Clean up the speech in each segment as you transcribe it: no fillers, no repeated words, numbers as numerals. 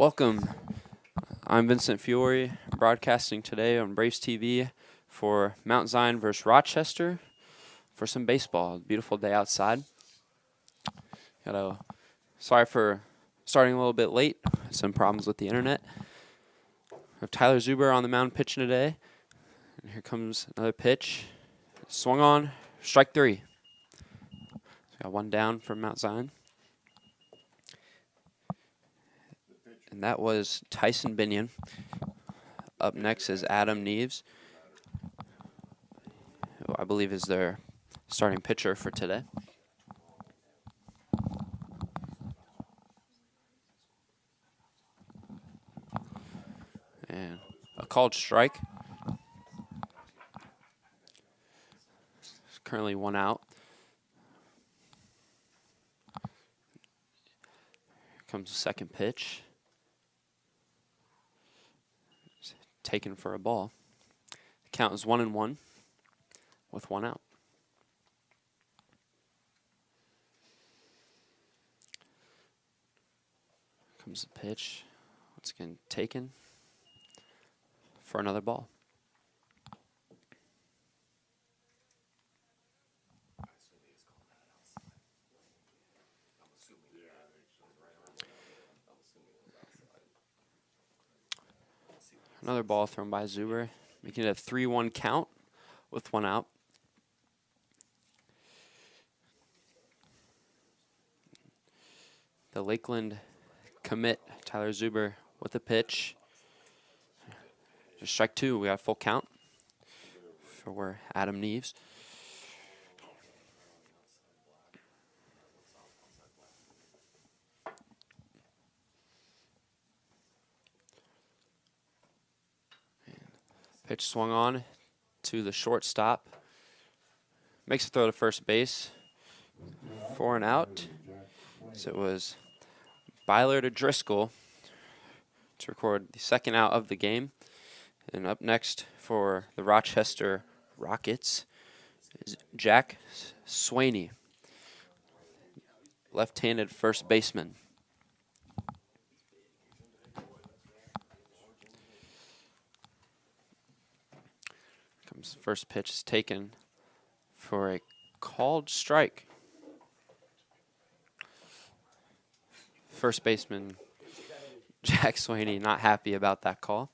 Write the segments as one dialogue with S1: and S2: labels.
S1: Welcome. I'm Vincent Fiore, broadcasting today on Braves TV for Mount Zion versus Rochester for some baseball. Beautiful day outside. Sorry for starting a little bit late. Some problems with the internet. We have Tyler Zuber on the mound pitching today. And here comes another pitch. Swung on, strike three. So got one down from Mount Zion. And that was Tyson Binion. Up next is Adam Neves, who I believe is their starting pitcher for today. And a called strike. It's currently one out. Here comes the second pitch. Taken for a ball. The count is 1-1 with one out. Comes the pitch. Once again taken for another ball. Another ball thrown by Zuber, making it a 3-1 count with one out. The Lakeland commit, Tyler Zuber, with a pitch. Just strike two, we got a full count for Adam Neves. Pitch swung on to the shortstop. Makes a throw to first base for an out. So it was Byler to Driscoll to record the second out of the game. And up next for the Rochester Rockets is Jack Swaney, left-handed first baseman. First pitch is taken for a called strike. First baseman Jack Swaney not happy about that call.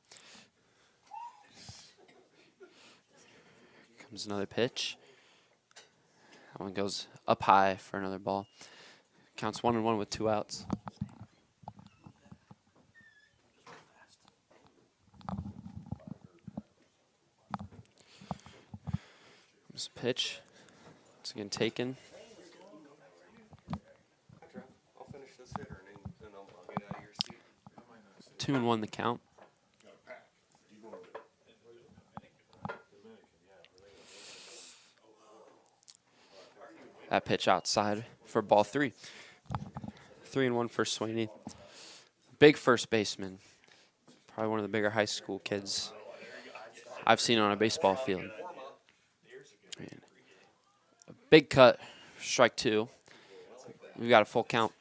S1: Comes another pitch. That one goes up high for another ball. Counts 1-1 with two outs. Pitch. It's again taken.
S2: I'll finish this hitter and then I'll get out of your seat.
S1: 2-1 the count. That pitch outside for ball three. 3-1 for Swaney. Big first baseman. Probably one of the bigger high school kids I've seen on a baseball field. A big cut, strike two. We've got a full count.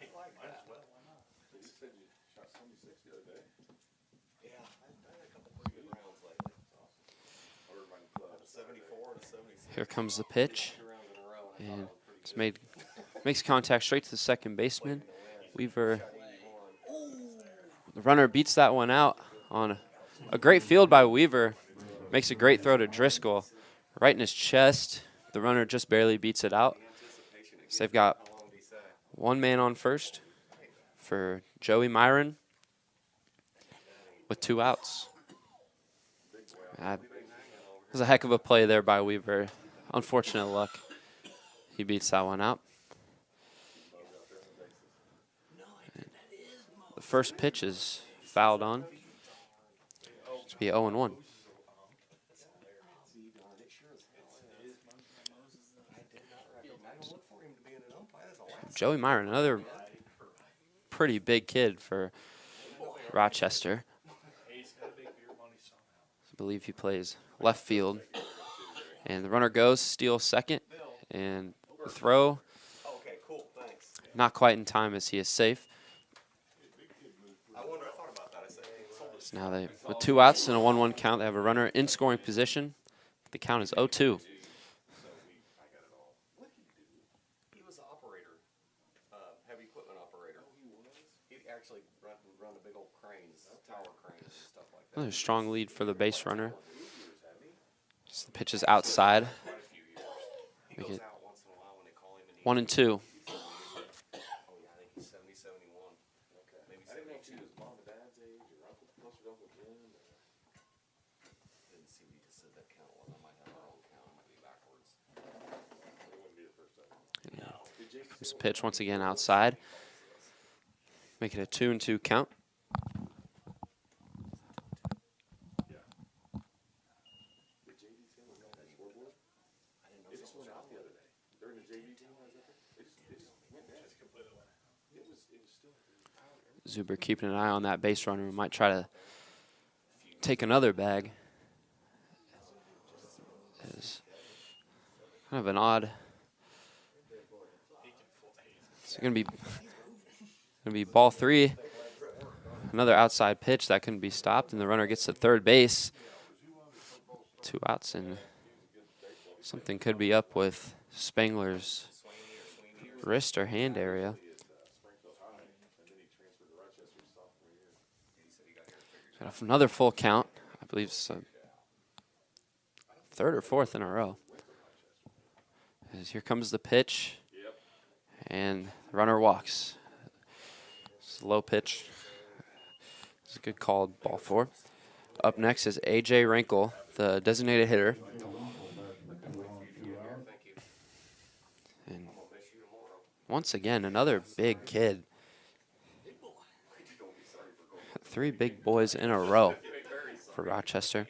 S1: Here comes the pitch. And it's makes contact straight to the second baseman. Weaver, the runner beats that one out on a great field by Weaver. Makes a great throw to Driscoll. Right in his chest. The runner just barely beats it out. So they've got one man on first for Joey Myron with two outs. That was a heck of a play there by Weaver. Unfortunate luck. He beats that one out. And the first pitch is fouled on. It's be 0-1. Joey Myron, another pretty big kid for Rochester. I believe he plays left field. And the runner goes, steals second, and the throw not quite in time as he is safe. So now they, with 2 outs and a 1-1 count, they have a runner in scoring position. The count is 0-2.
S2: He was an operator, heavy equipment operator. He actually run the big old cranes, tower cranes and stuff like that.
S1: Another strong lead for the base runner. So the pitch is outside.
S2: He goes out once in a while when they call him.
S1: 1-2.
S2: Oh yeah, I think he's 70, 71. Okay. Maybe 72. His mom and dad's age, or Uncle Jim. Didn't see me just said that count was. I might have my own count. It might be backwards. It wouldn't be the first time. No.
S1: Comes the pitch once again outside. Make it a 2-2 count. Zuber keeping an eye on that base runner. Might try to take another bag. It's kind of an odd. It's going to be ball 3. Another outside pitch that couldn't be stopped, and the runner gets to third base. 2 outs, and something could be up with Spangler's wrist or hand area. Got another full count. I believe it's 3rd or 4th in a row. As here comes the pitch, and the runner walks. Slow pitch. It's a good called ball 4. Up next is A.J. Rankle, the designated hitter. And once again, another big kid. 3 big boys in a row for Rochester.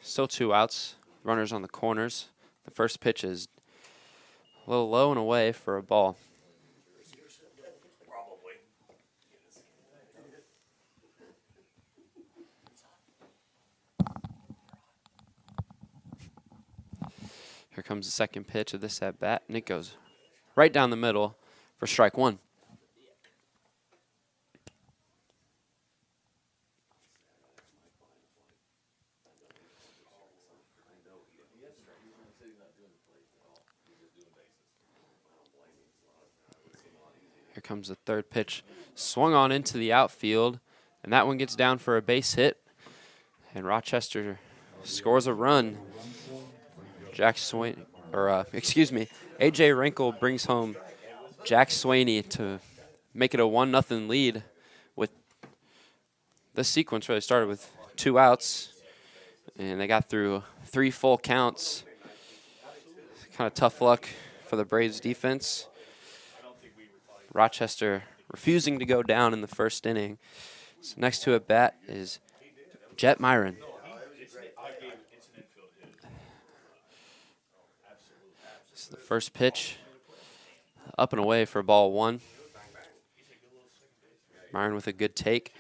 S1: Still 2 outs. Runners on the corners. The first pitch is a little low and away for a ball. Here comes the second pitch of this at bat, and it goes right down the middle for strike 1. Here comes the third pitch, swung on into the outfield, and that one gets down for a base hit, and Rochester scores a run. Jack Swain, or A.J. Rankle brings home Jack Swaney to make it a 1-0 lead. With this sequence really started with 2 outs, and they got through 3 full counts. Kind of tough luck for the Braves defense. Rochester refusing to go down in the first inning. So next to at bat is Jet Myron. This is the first pitch, up and away for ball 1. Myron with a good take.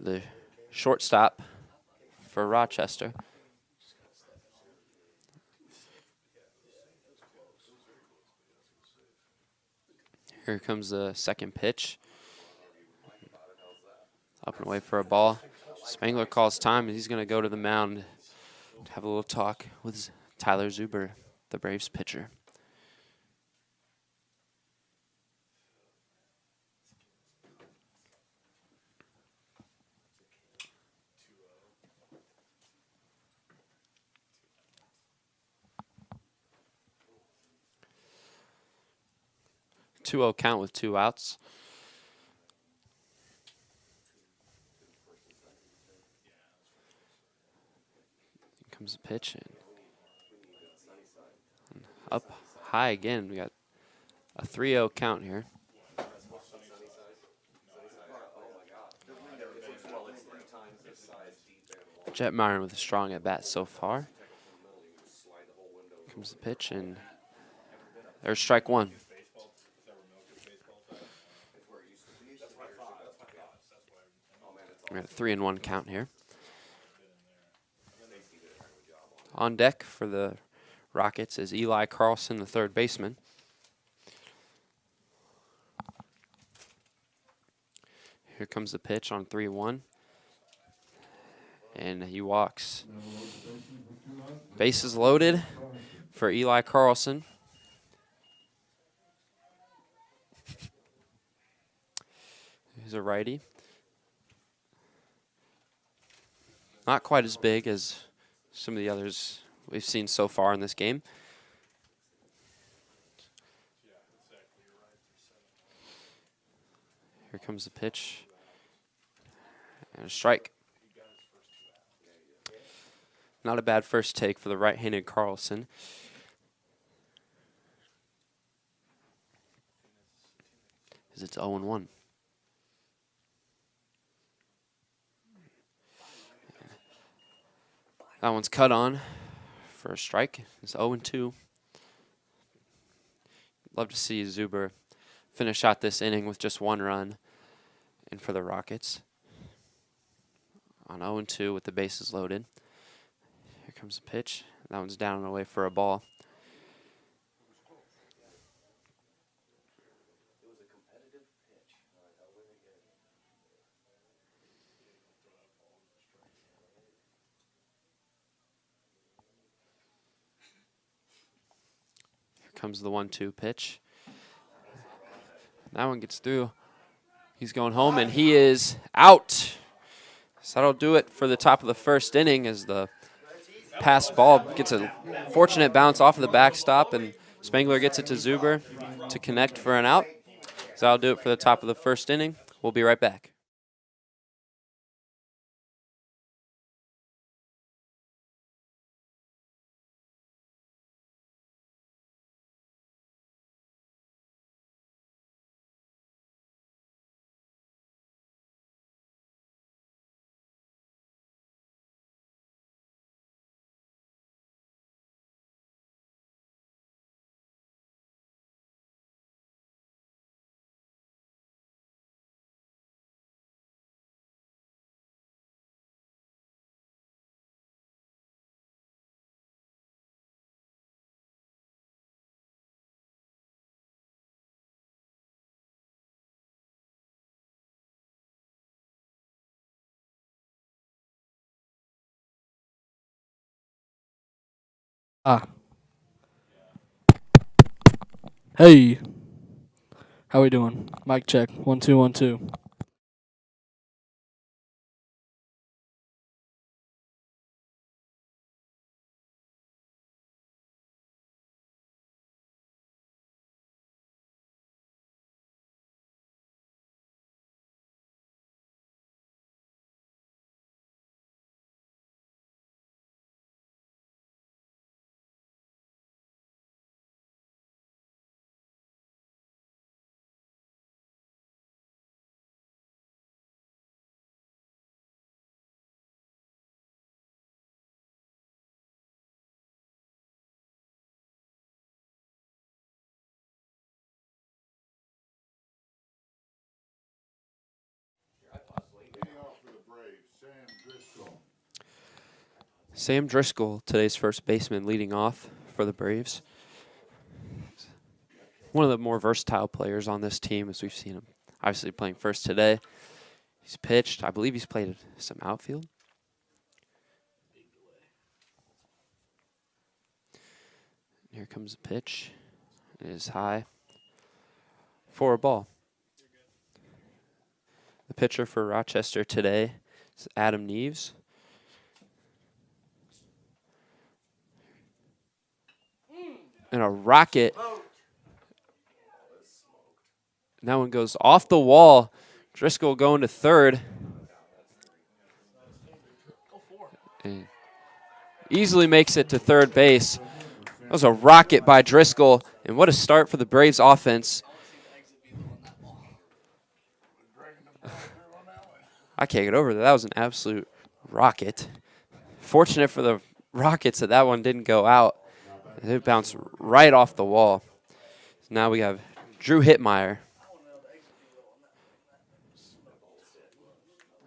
S1: The shortstop for Rochester. Here comes the second pitch. Up and away for a ball. Spangler calls time, and he's going to go to the mound to have a little talk with Tyler Zuber, the Braves pitcher. Two-0 count with 2 outs. Here comes the pitch, and up high again. We got a 3-0 count here. Jet Myron with a strong at bat so far. Here comes the pitch, and there's strike 1. We're at a 3-1 count here. On deck for the Rockets is Eli Carlson, the third baseman. Here comes the pitch on 3-1. And he walks. Bases loaded for Eli Carlson. He's a righty. Not quite as big as some of the others we've seen so far in this game. Here comes the pitch. And a strike. Not a bad first take for the right-handed Carlson. As it's 0-1. That one's cut on for a strike. It's 0-2. Love to see Zuber finish out this inning with just 1 run. And for the Rockets, on 0-2 with the bases loaded. Here comes the pitch. That one's down and away for a ball. Here comes the 1-2 pitch. That one gets through. He's going home, and he is out. So that'll do it for the top of the first inning as the pass ball gets a fortunate bounce off of the backstop, and Spangler gets it to Zuber to connect for an out. So that'll do it for the top of the first inning. We'll be right back.
S3: Hey, how we doing? Mic check. 1 2 1 2.
S1: Sam Driscoll, today's first baseman, leading off for the Braves. One of the more versatile players on this team, as we've seen him obviously playing first today. He's pitched. I believe he's played some outfield. Here comes the pitch. It is high for a ball. The pitcher for Rochester today is Adam Neves. And a rocket. And that one goes off the wall. Driscoll going to third. And easily makes it to third base. That was a rocket by Driscoll. And what a start for the Braves offense. I can't get over that. That was an absolute rocket. Fortunate for the Rockets that that one didn't go out. It bounced right off the wall. Now we have Drew Hittmeyer.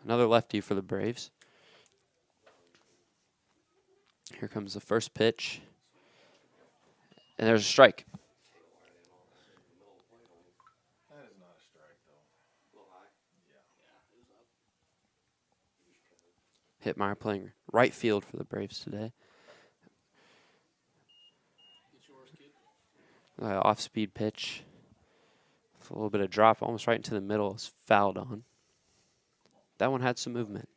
S1: Another lefty for the Braves. Here comes the first pitch. And there's a strike.
S4: That is not a strike, though.
S1: Hitmeyer playing right field for the Braves today. Off-speed pitch. With a little bit of drop, almost right into the middle. It's fouled on. That one had some movement.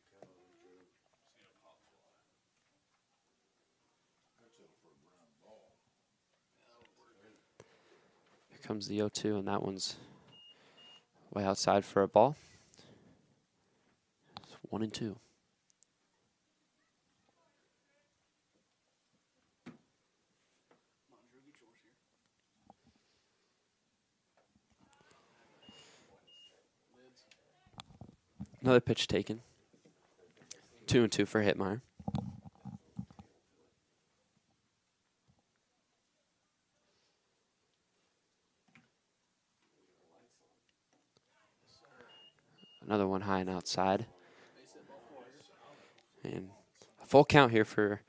S1: Here comes the 0-2, and that one's way outside for a ball. It's 1-2. Another pitch taken. 2-2 for Hitmeyer. Another one high and outside. And a full count here for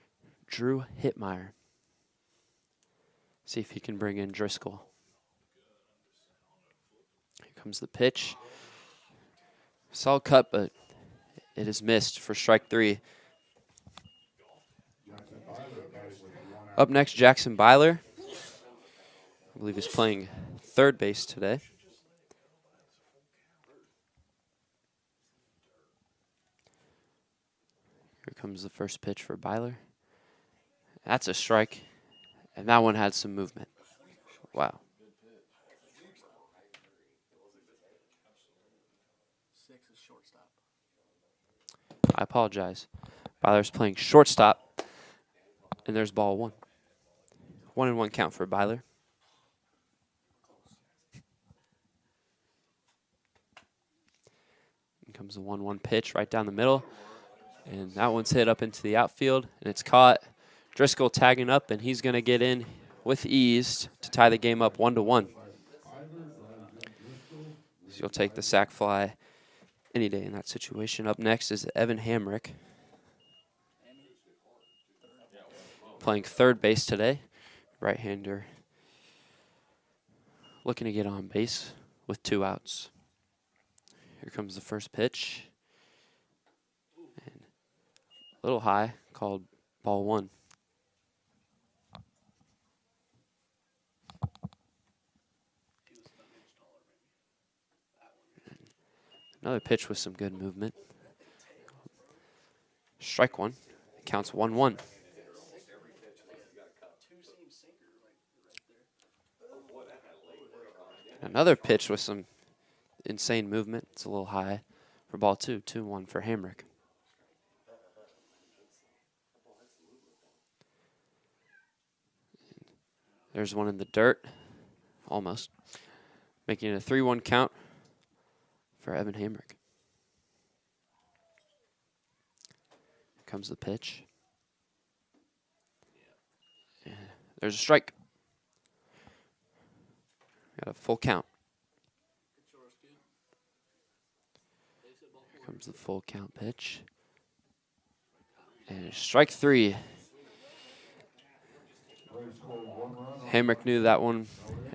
S1: Drew Hitmeyer. See if he can bring in Driscoll. Here comes the pitch. Solid cut, but it is missed for strike 3. Up next, Jackson Byler. I believe he's playing third base today. Here comes the first pitch for Byler. That's a strike, and that one had some movement. Wow. I apologize. Byler's playing shortstop, and there's ball 1. 1-1 count for Byler. Here comes the 1-1 pitch right down the middle, and that one's hit up into the outfield, and it's caught. Driscoll tagging up, and he's going to get in with ease to tie the game up 1-1. So you'll take the sac fly any day in that situation. Up next is Evan Hamrick, playing third base today. Right-hander looking to get on base with 2 outs. Here comes the first pitch. And a little high, called ball 1. Another pitch with some good movement. Strike 1. Counts 1-1. Another pitch with some insane movement. It's a little high for ball 2. 2-1 for Hamrick. There's one in the dirt. Almost. Making it a 3-1 count for Evan Hamrick. Here comes the pitch. And there's a strike. Got a full count. Here comes the full count pitch. And strike 3. Hamrick knew that one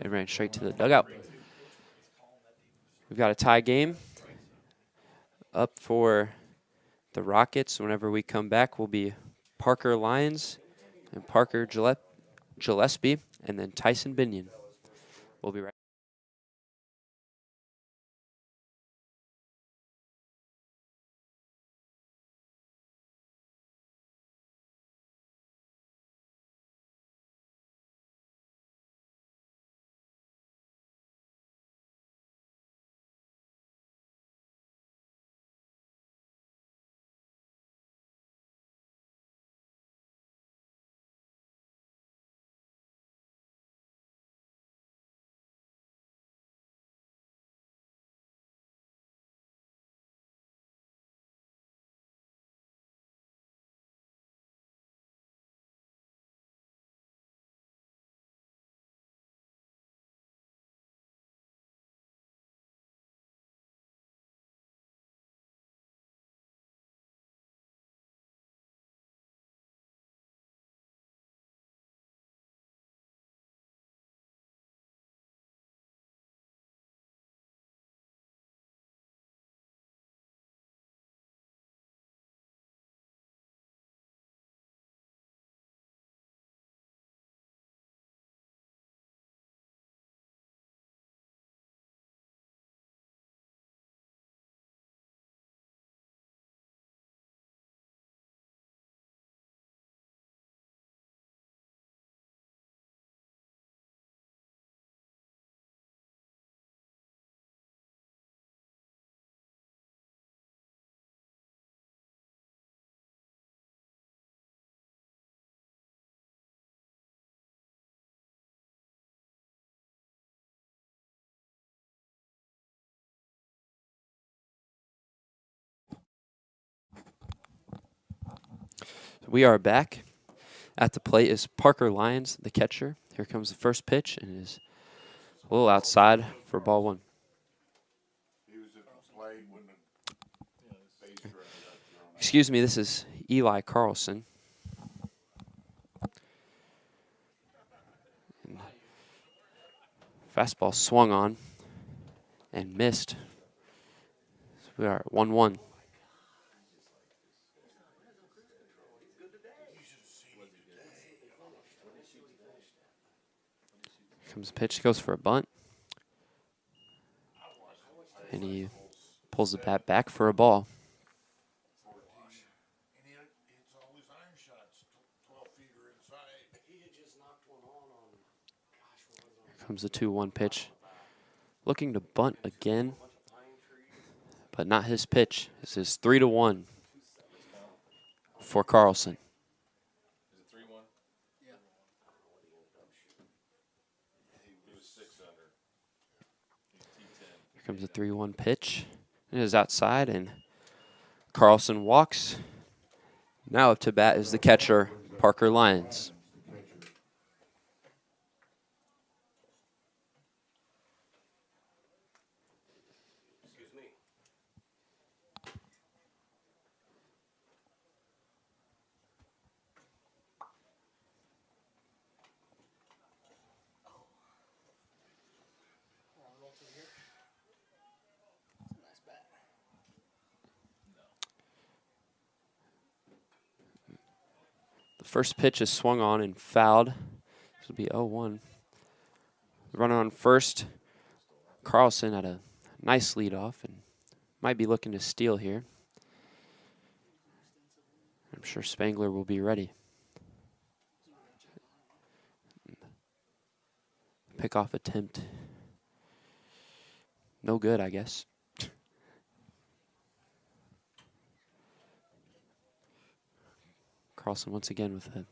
S1: and ran straight to the dugout. We've got a tie game up for the Rockets. Whenever we come back, will be Parker Lyons and Parker Gillespie, and then Tyson Binion. We'll be right back. We are back. At the plate is Parker Lyons, the catcher. Here comes the first pitch, and it is a little outside for ball one. Excuse me, this is Eli Carlson. And fastball swung on and missed. So we are at 1-1. Here comes the pitch, goes for a bunt. And he pulls the bat back for a ball. Here comes the 2-1 pitch. Looking to bunt again, but not his pitch. This is 3-1 for Carlson. Here comes the 3-1 pitch. It is outside, and Carlson walks. Now up to bat is the catcher, Parker Lyons. The first pitch is swung on and fouled. This will be 0-1. Runner on first. Carlson had a nice lead off and might be looking to steal here. I'm sure Spangler will be ready. Pickoff attempt. No good, I guess. Carlson once again with a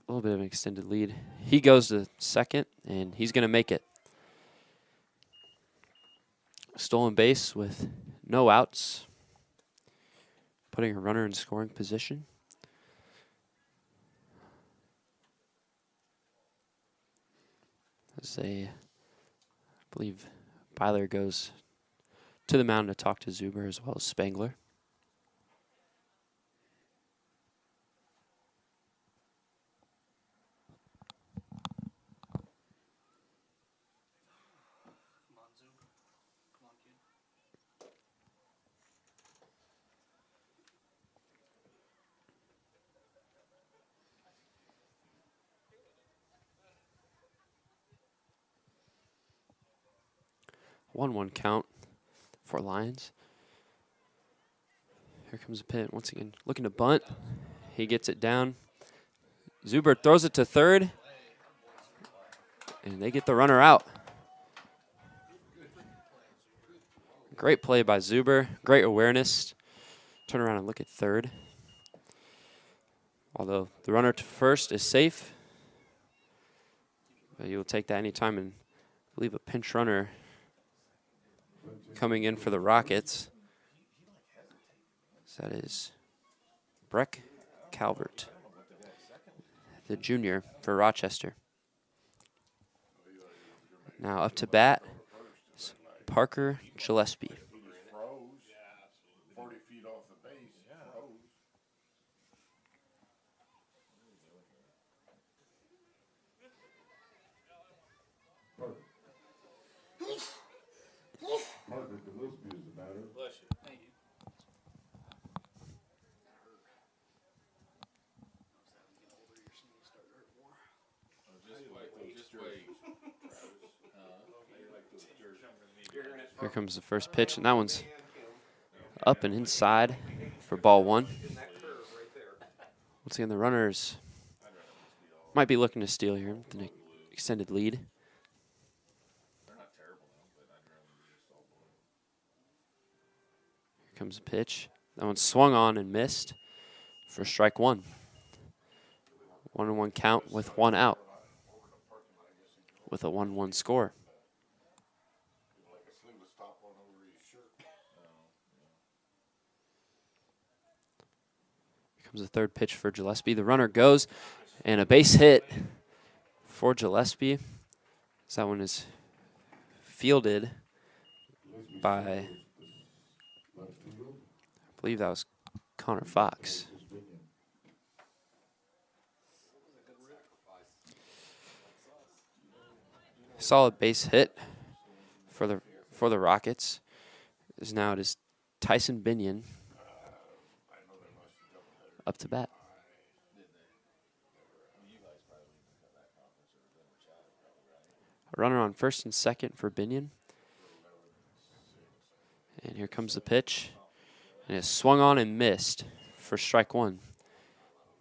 S1: little bit of an extended lead. He goes to second, and he's going to make it. Stolen base with no outs, putting a runner in scoring position. As I believe Byler goes to the mound to talk to Zuber as well as Spangler. One count for Lions. Here comes a pit once again, looking to bunt. He gets it down. Zuber throws it to third, and they get the runner out. Great play by Zuber. Great awareness. Turn around and look at third. Although the runner to first is safe, but you'll take that anytime and leave a pinch runner coming in for the Rockets. So that is Breck Calvert, the junior for Rochester. Now up to bat is Parker Gillespie.
S4: Parker Gillespie is the batter.
S3: Bless you. Thank you.
S1: Here comes the first pitch, and that one's up and inside for ball one. Once again, the runners might be looking to steal here with an extended lead. Here comes the pitch. That one swung on and missed for strike one. 1-1 count with one out with a 1-1 score. Comes the third pitch for Gillespie. The runner goes, and a base hit for Gillespie. So that one is fielded by, I believe that was Connor Fox. Solid base hit for the Rockets. Now it is Tyson Binion up to bat. A runner on first and second for Binion. And here comes the pitch. And it's swung on and missed for strike one.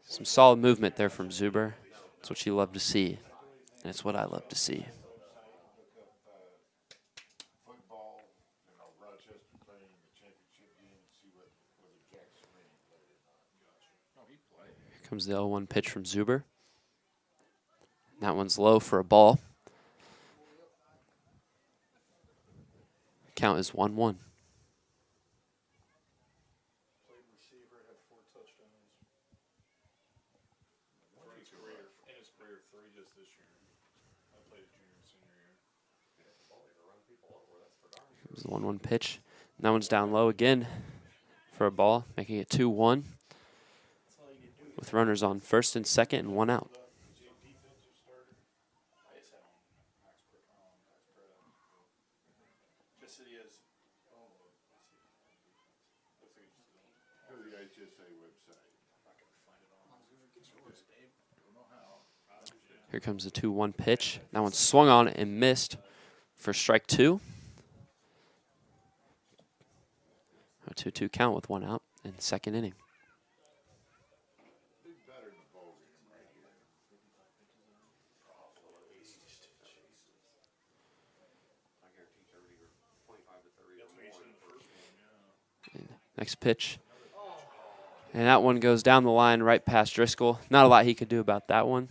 S1: Some solid movement there from Zuber. That's what you love to see. And it's what I love to see.
S4: Football, Rochester playing the championship game and see whether Jack Sweeney played or not. No, he played.
S1: Here comes the 0-1 pitch from Zuber. That one's low for a ball. Count is 1-1. It was the 1-1 pitch. And that one's down low again for a ball, making it 2-1. With runners on first and second and one out. Here comes the 2-1 pitch. That one swung on and missed for strike two. A 2-2 count with one out in the second inning. And next pitch. And that one goes down the line right past Driscoll. Not a lot he could do about that one.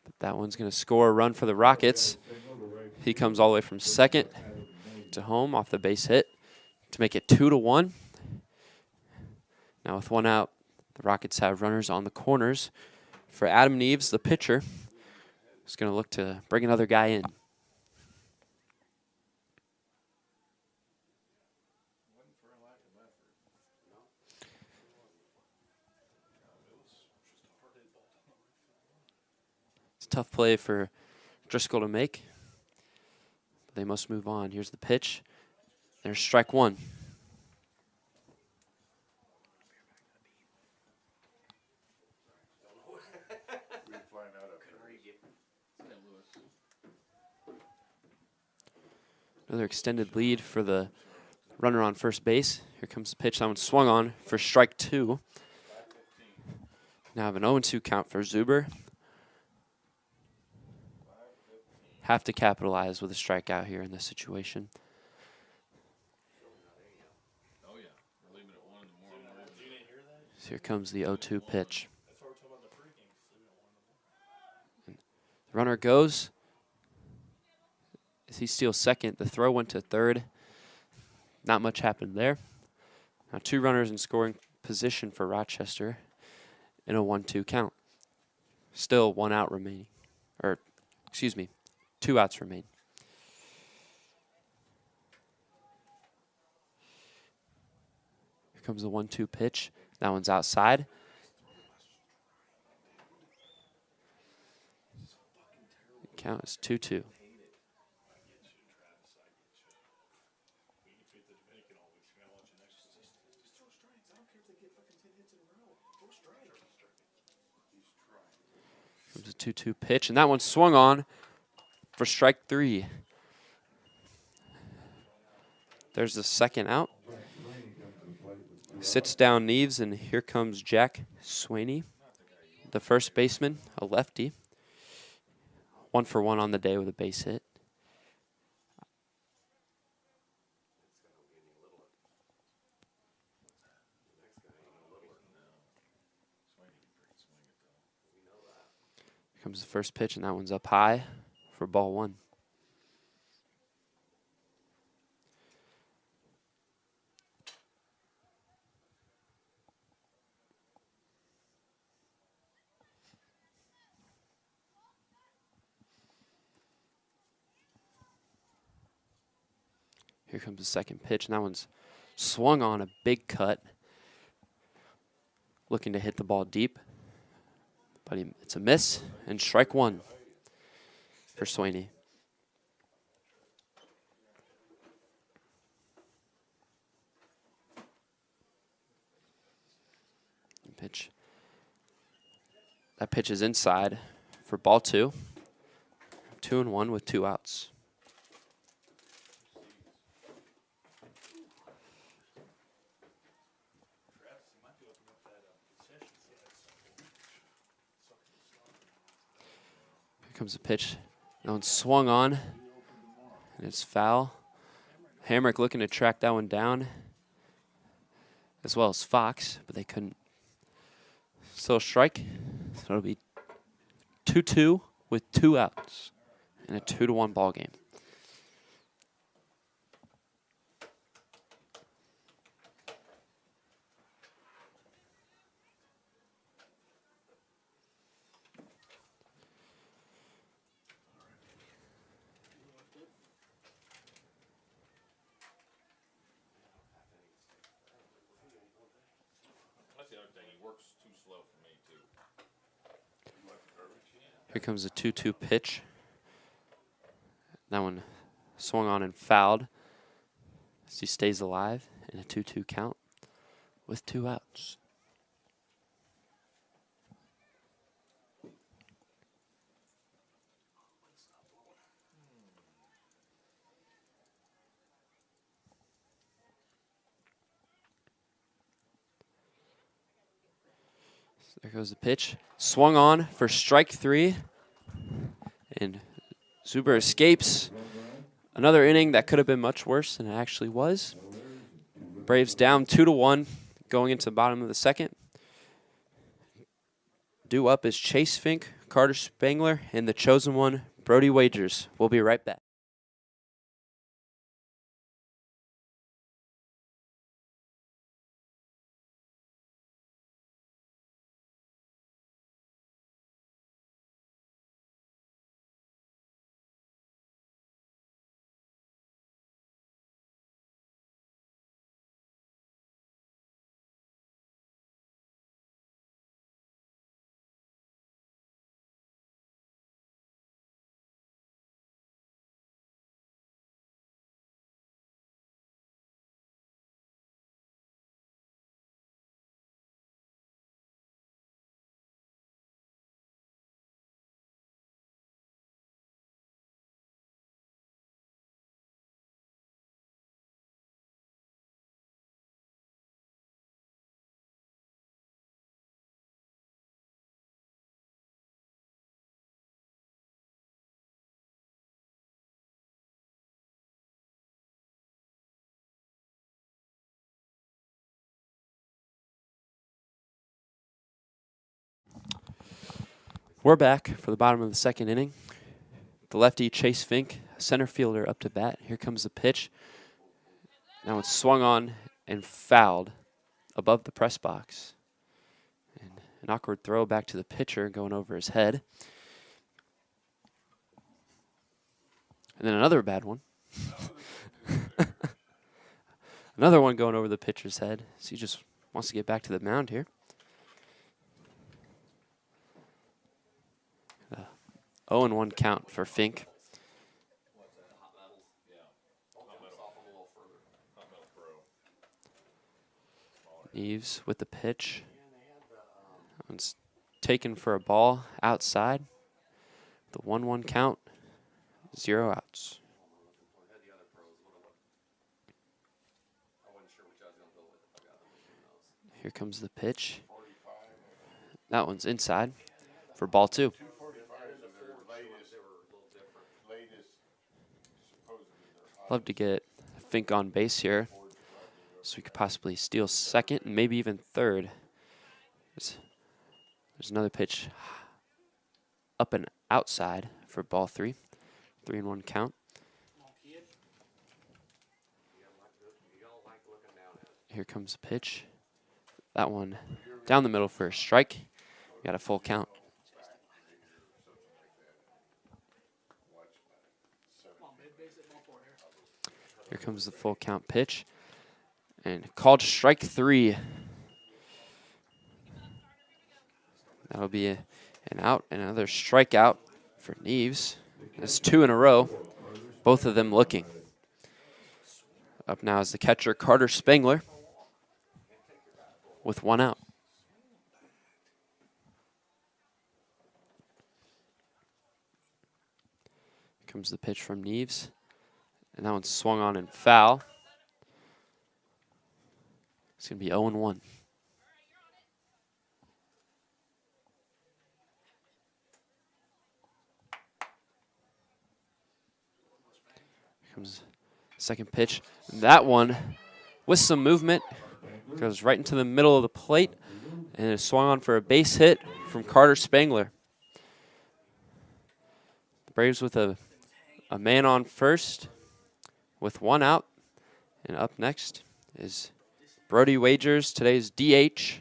S1: But that one's going to score a run for the Rockets. He comes all the way from second to home off the base hit to make it 2-1. Now with one out, the Rockets have runners on the corners. For Adam Neves, the pitcher, is going to look to bring another guy in. It's a tough play for Driscoll to make. They must move on. Here's the pitch. There's strike one. Another extended lead for the runner on first base. Here comes the pitch. That one swung on for strike two. Now have an 0-2 count for Zuber. Have to capitalize with a strikeout here in this situation. So here comes the 0-2 pitch. And the runner goes. As he steals second, the throw went to third. Not much happened there. Now two runners in scoring position for Rochester in a 1-2 count. Still one out remaining. Or, excuse me, 2 outs remain. Here comes the 1-2 pitch. That one's outside. The count is 2-2. Comes a 2-2 pitch, and that one swung on for strike three. There's the second out. Sits down Neves, and here comes Jack Sweeney, the first baseman, a lefty. 1 for 1 on the day with a base hit. Here comes the first pitch, and that one's up high for ball one. Here comes the second pitch, and that one's swung on a big cut. Looking to hit the ball deep, but it's a miss, and strike one for Swaney. Pitch. That pitch is inside for ball 2. 2-1 with 2 outs. Here comes the pitch. That one swung on, and it's foul. Hamrick looking to track that one down, as well as Fox, but they couldn't. Still a strike, so it'll be 2-2 with 2 outs in a 2-1 ball game. Here comes a 2-2 pitch. That one swung on and fouled as he stays alive in a 2-2 count with 2 outs. There goes the pitch. Swung on for strike 3. And Zuber escapes. Another inning that could have been much worse than it actually was. Braves down 2-1 going into the bottom of the second. Due up is Chase Fink, Carter Spangler, and the chosen one, Brody Wagers. We'll be right back. We're back for the bottom of the second inning. The lefty, Chase Fink, center fielder up to bat. Here comes the pitch. Now it's swung on and fouled above the press box. And an awkward throw back to the pitcher going over his head. And then another bad one. Another one going over the pitcher's head. So he just wants to get back to the mound here. 0-1 count for Fink. Eves with the pitch. That one's taken for a ball outside. The 1-1 count. 0 outs. Here comes the pitch. That one's inside for ball 2. Love to get Fink on base here so we could possibly steal second and maybe even third. There's another pitch up and outside for ball 3. 3-1 count. Here comes the pitch. That one down the middle for a strike. We got a full count. Here comes the full count pitch. And called strike 3. That'll be an out, another strikeout for Neves. That's 2 in a row, both of them looking. Up now is the catcher, Carter Spangler, with 1 out. Here comes the pitch from Neves, and that one's swung on and foul. It's going to be 0-1. Here comes the second pitch. That one, with some movement, goes right into the middle of the plate, and is swung on for a base hit from Carter Spangler. The Braves with a man on first with 1 out. And up next is Brody Wagers, today's DH.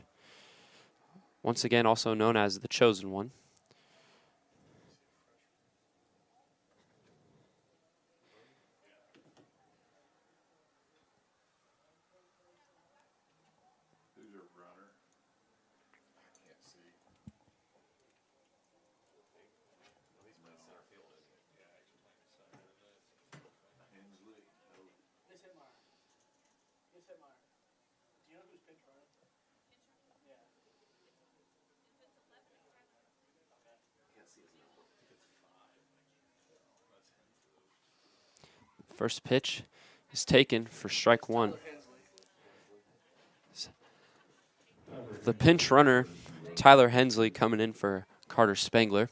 S1: Once again, also known as the chosen one.
S4: Who's your runner? I can't see. Hensley.
S1: First pitch is taken for strike 1. The pinch runner, Tyler Hensley, coming in for Carter Spangler.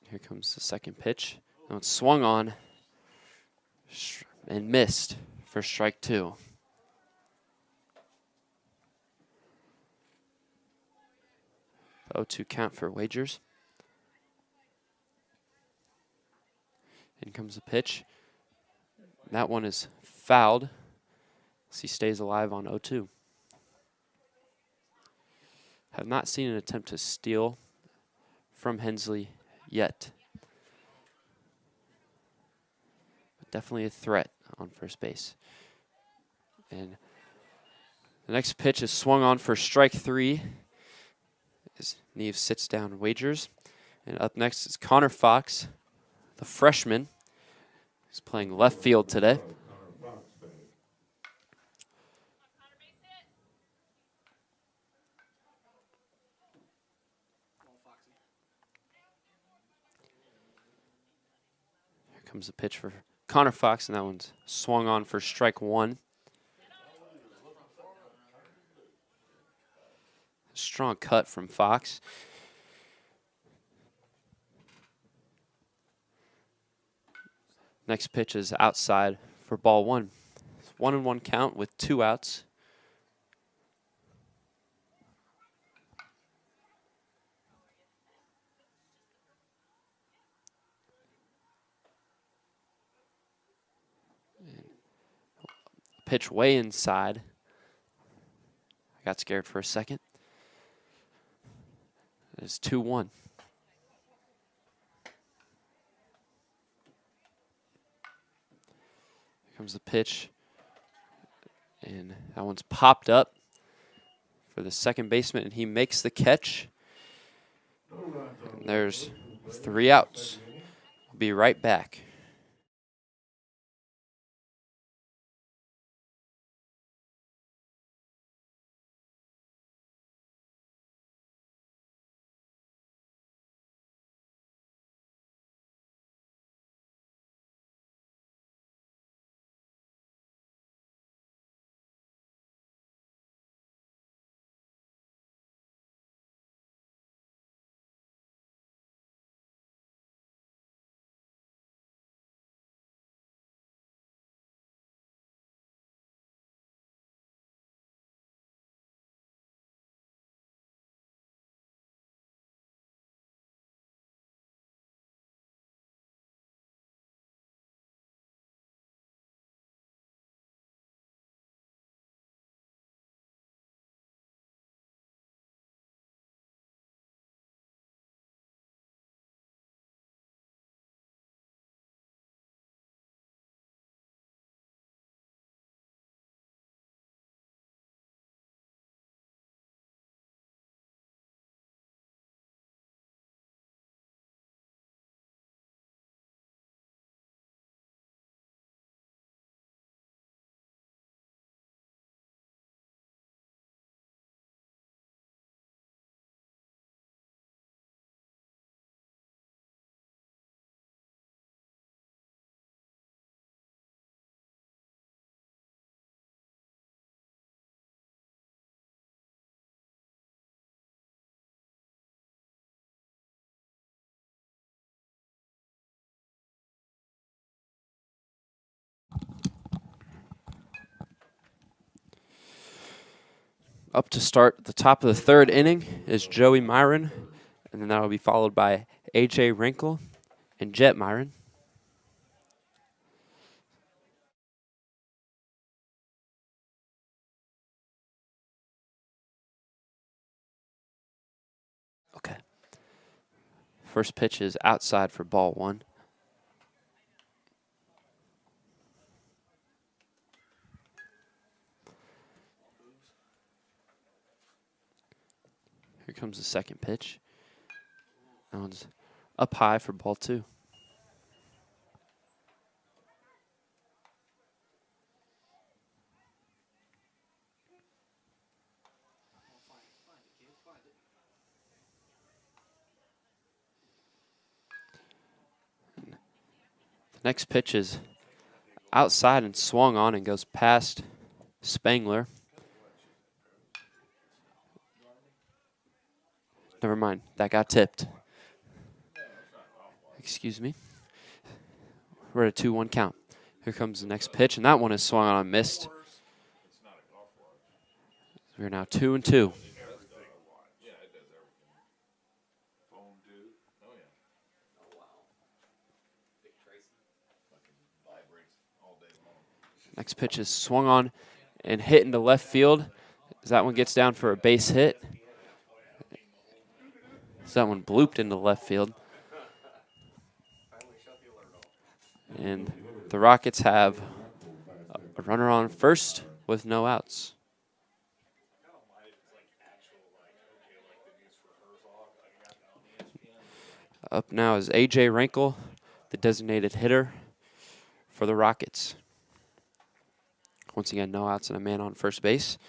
S1: Here comes the second pitch. Now it's swung on and missed for strike 2. The 0-2 count for Wagers. In comes the pitch. That one is fouled as he stays alive on 0-2. Have not seen an attempt to steal from Hensley yet. But definitely a threat on first base. And the next pitch is swung on for strike 3 as Neves sits down Wagers. And up next is Connor Fox, the freshman. He's playing left field today. Here comes the pitch for Connor Fox, and that one's swung on for strike 1. Strong cut from Fox. Next pitch is outside for ball 1. It's 1-1 count with 2 outs. Pitch way inside. I got scared for a second. It's 2-1. Here comes the pitch. And that one's popped up for the second baseman, and he makes the catch. And there's 3 outs. We'll be right back. Up to start the top of the third inning is Joey Myron, and then that will be followed by A.J. Wrinkle and Jet Myron. Okay. First pitch is outside for ball one. Here comes the second pitch. That one's up high for ball two. The next pitch is outside and swung on and goes past Spangler. Never mind, that got tipped. Excuse me. We're at a 2-1 count. Here comes the next pitch, and that one is swung on and missed. We're now 2-2. Next pitch is swung on and hit into left field. As that one gets down for a base hit. As that one blooped into left field. And the Rockets have a runner on first with no outs. Up now is A.J. Wrinkle, the designated hitter for the Rockets. Once again, no outs and a man on first base.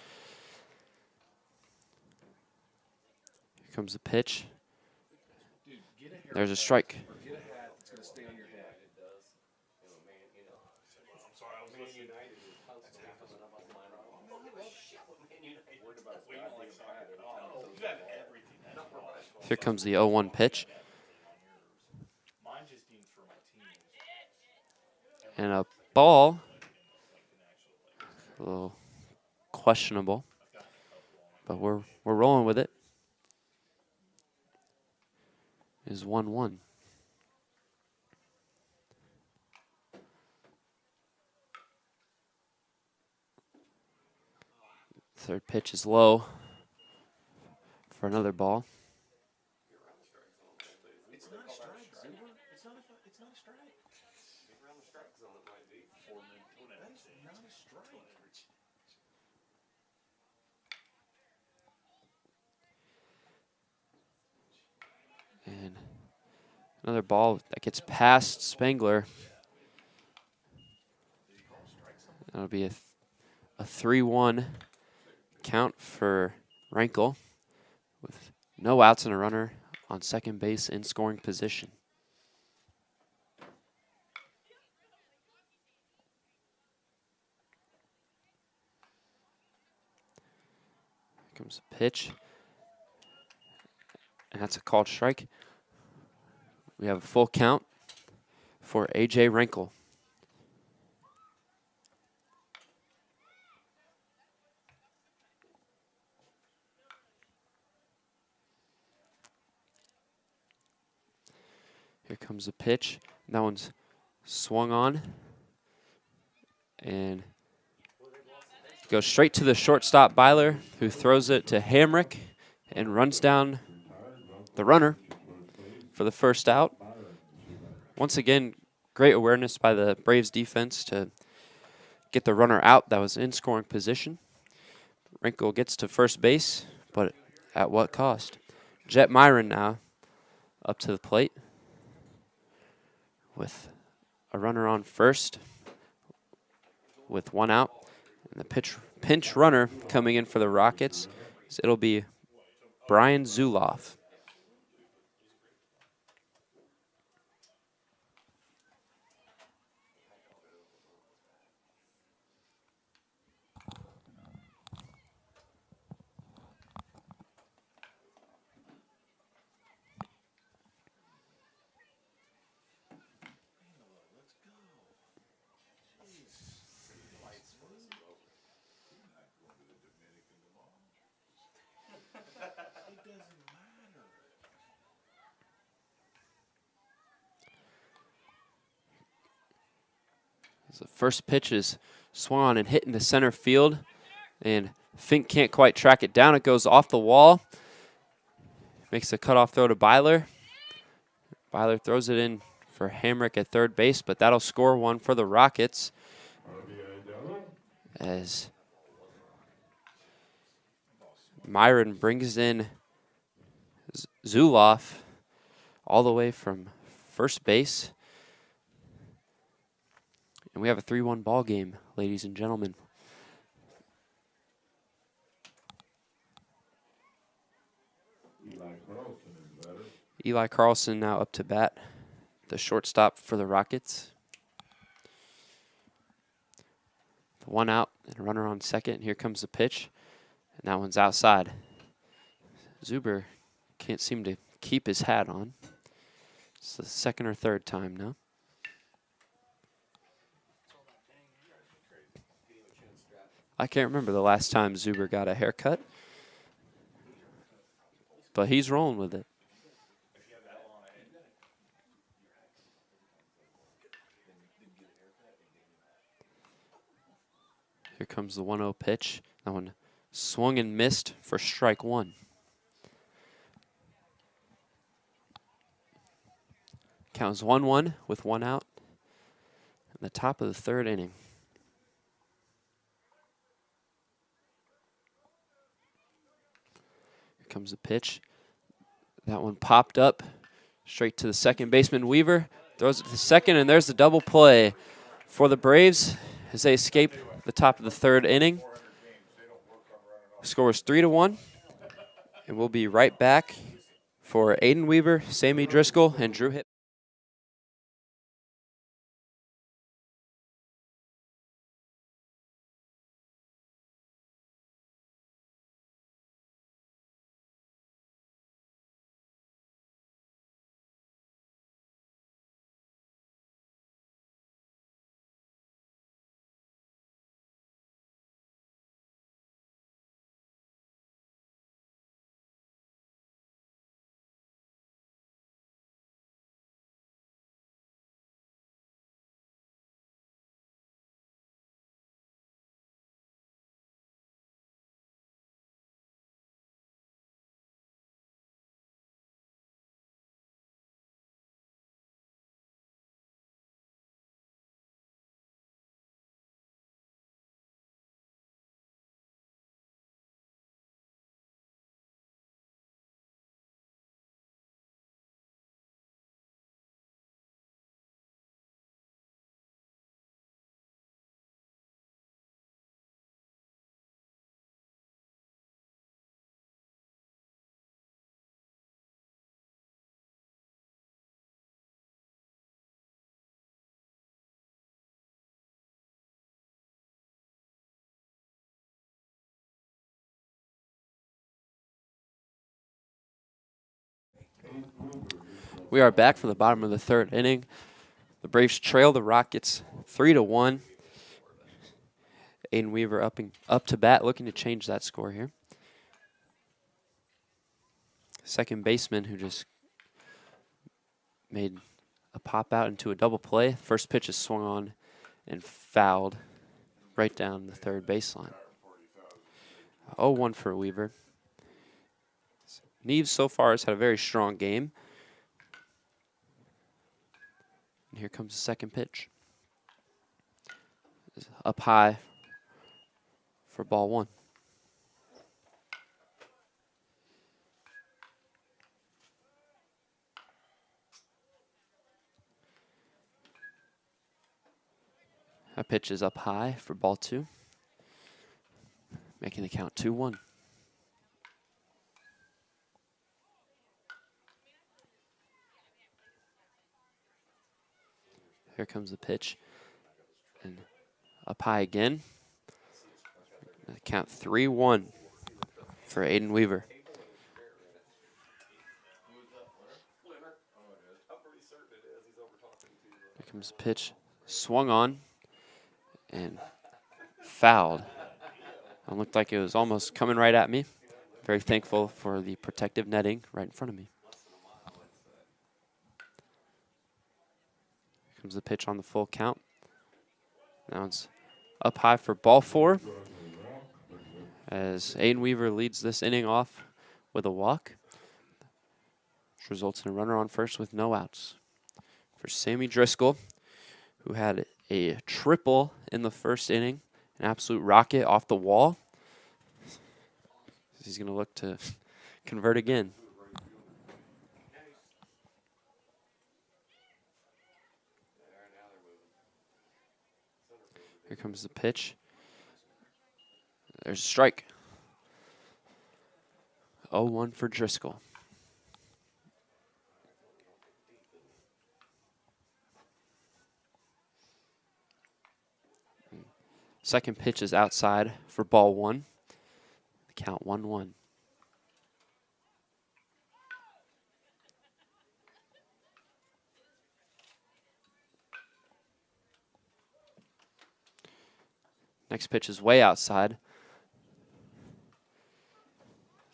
S1: Here comes the pitch. There's a strike. Here comes the 0-1 pitch. And a ball. A little questionable. But we're rolling with it. Is 1-1. Third pitch is low for another ball.
S4: It's not a strike, Zuber. It's not a strike.
S2: Around the strike zone, it might be.
S4: That is not a strike.
S1: And another ball that gets past Spangler. That'll be a 3-1 count for Wrinkle with no outs and a runner on second base in scoring position. Here comes a pitch. And that's a called strike. We have a full count for A.J. Wrinkle. Here comes the pitch. That one's swung on and goes straight to the shortstop Byler, who throws it to Hamrick and runs down the runner for the first out. Once again, great awareness by the Braves defense to get the runner out that was in scoring position. Wrinkle gets to first base, but at what cost? Jet Myron now up to the plate with a runner on first with one out. And the pinch runner coming in for the Rockets, it'll be Brian Zuloff. The first pitch is swung on and hit into center field, and Fink can't quite track it down. It goes off the wall. Makes a cutoff throw to Byler. Byler throws it in for Hamrick at third base, but that'll score one for the Rockets as Myron brings in Zuloff all the way from first base. And we have a 3-1 ball game, ladies and gentlemen. Eli Carlson now up to bat, the shortstop for the Rockets. The one out and a runner on second. And here comes the pitch, and that one's outside. Zuber can't seem to keep his hat on. It's the second or third time now. I can't remember the last time Zuber got a haircut, but he's rolling with it. Here comes the 1-0 pitch. That one swung and missed for strike one. Count is 1-1 with one out in the top of the third inning. Here comes the pitch. That one popped up straight to the second baseman, Weaver. Throws it to the second, and there's the double play for the Braves as they escape the top of the third inning. Score is 3-1, and we'll be right back for Aiden Weaver, Sammy Driscoll, and Drew Hipp. We are back for the bottom of the third inning. The Braves trail the Rockets 3-1. Aiden Weaver up to bat, looking to change that score here. Second baseman who just made a pop out into a double play. First pitch is swung on and fouled right down the third baseline. 0-1 for Weaver. Neves so far has had a very strong game. And here comes the second pitch. Up high for ball one. That pitch is up high for ball two, making the count 2-1. Here comes the pitch, and up high again. Count 3-1 for Aiden Weaver. Here comes the pitch, swung on and fouled. It looked like it was almost coming right at me. Very thankful for the protective netting right in front of me. Here comes the pitch on the full count. Now it's up high for ball 4 as Aiden Weaver leads this inning off with a walk, which results in a runner on first with no outs. For Sammy Driscoll, who had a triple in the first inning, an absolute rocket off the wall. He's going to look to convert again. Here comes the pitch. There's a strike. 0-1 for Driscoll. Second pitch is outside for ball 1. Count 1-1. Next pitch is way outside.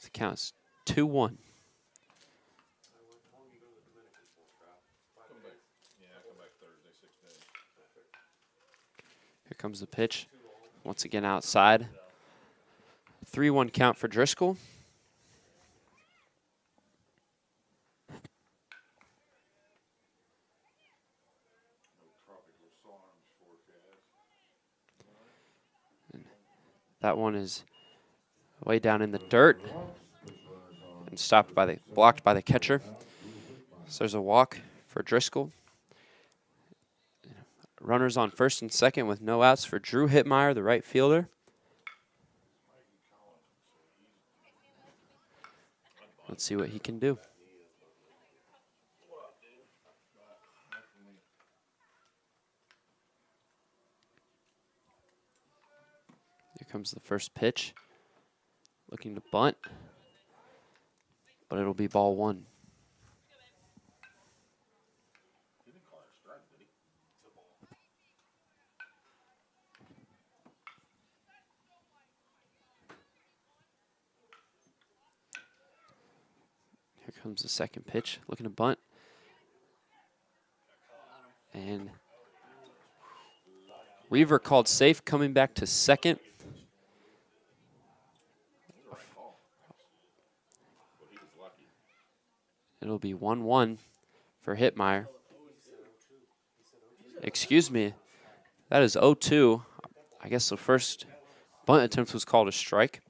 S1: The count is 2-1. Here comes the pitch. Once again outside. 3-1 count for Driscoll. That one is way down in the dirt and blocked by the catcher. So there's a walk for Driscoll. Runners on first and second with no outs for Drew Hittmeyer, the right fielder. Let's see what he can do. Here comes the first pitch. Looking to bunt, but it'll be ball 1. Here comes the second pitch, looking to bunt. And Weaver called safe, coming back to second. It'll be 1-1 for Hittmeyer. Excuse me, that is 0-2. I guess the first bunt attempt was called a strike.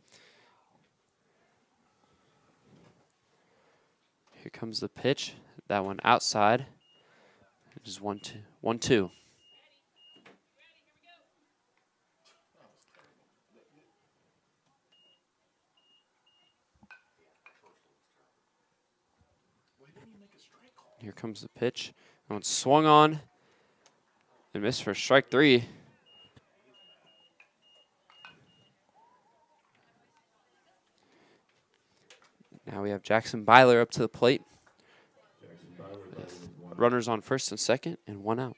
S1: Here comes the pitch. That one outside. It is 1-2. Here comes the pitch. That one swung on and missed for strike 3. Now we have Jackson Byler up to the plate. With runners on first and second and 1 out.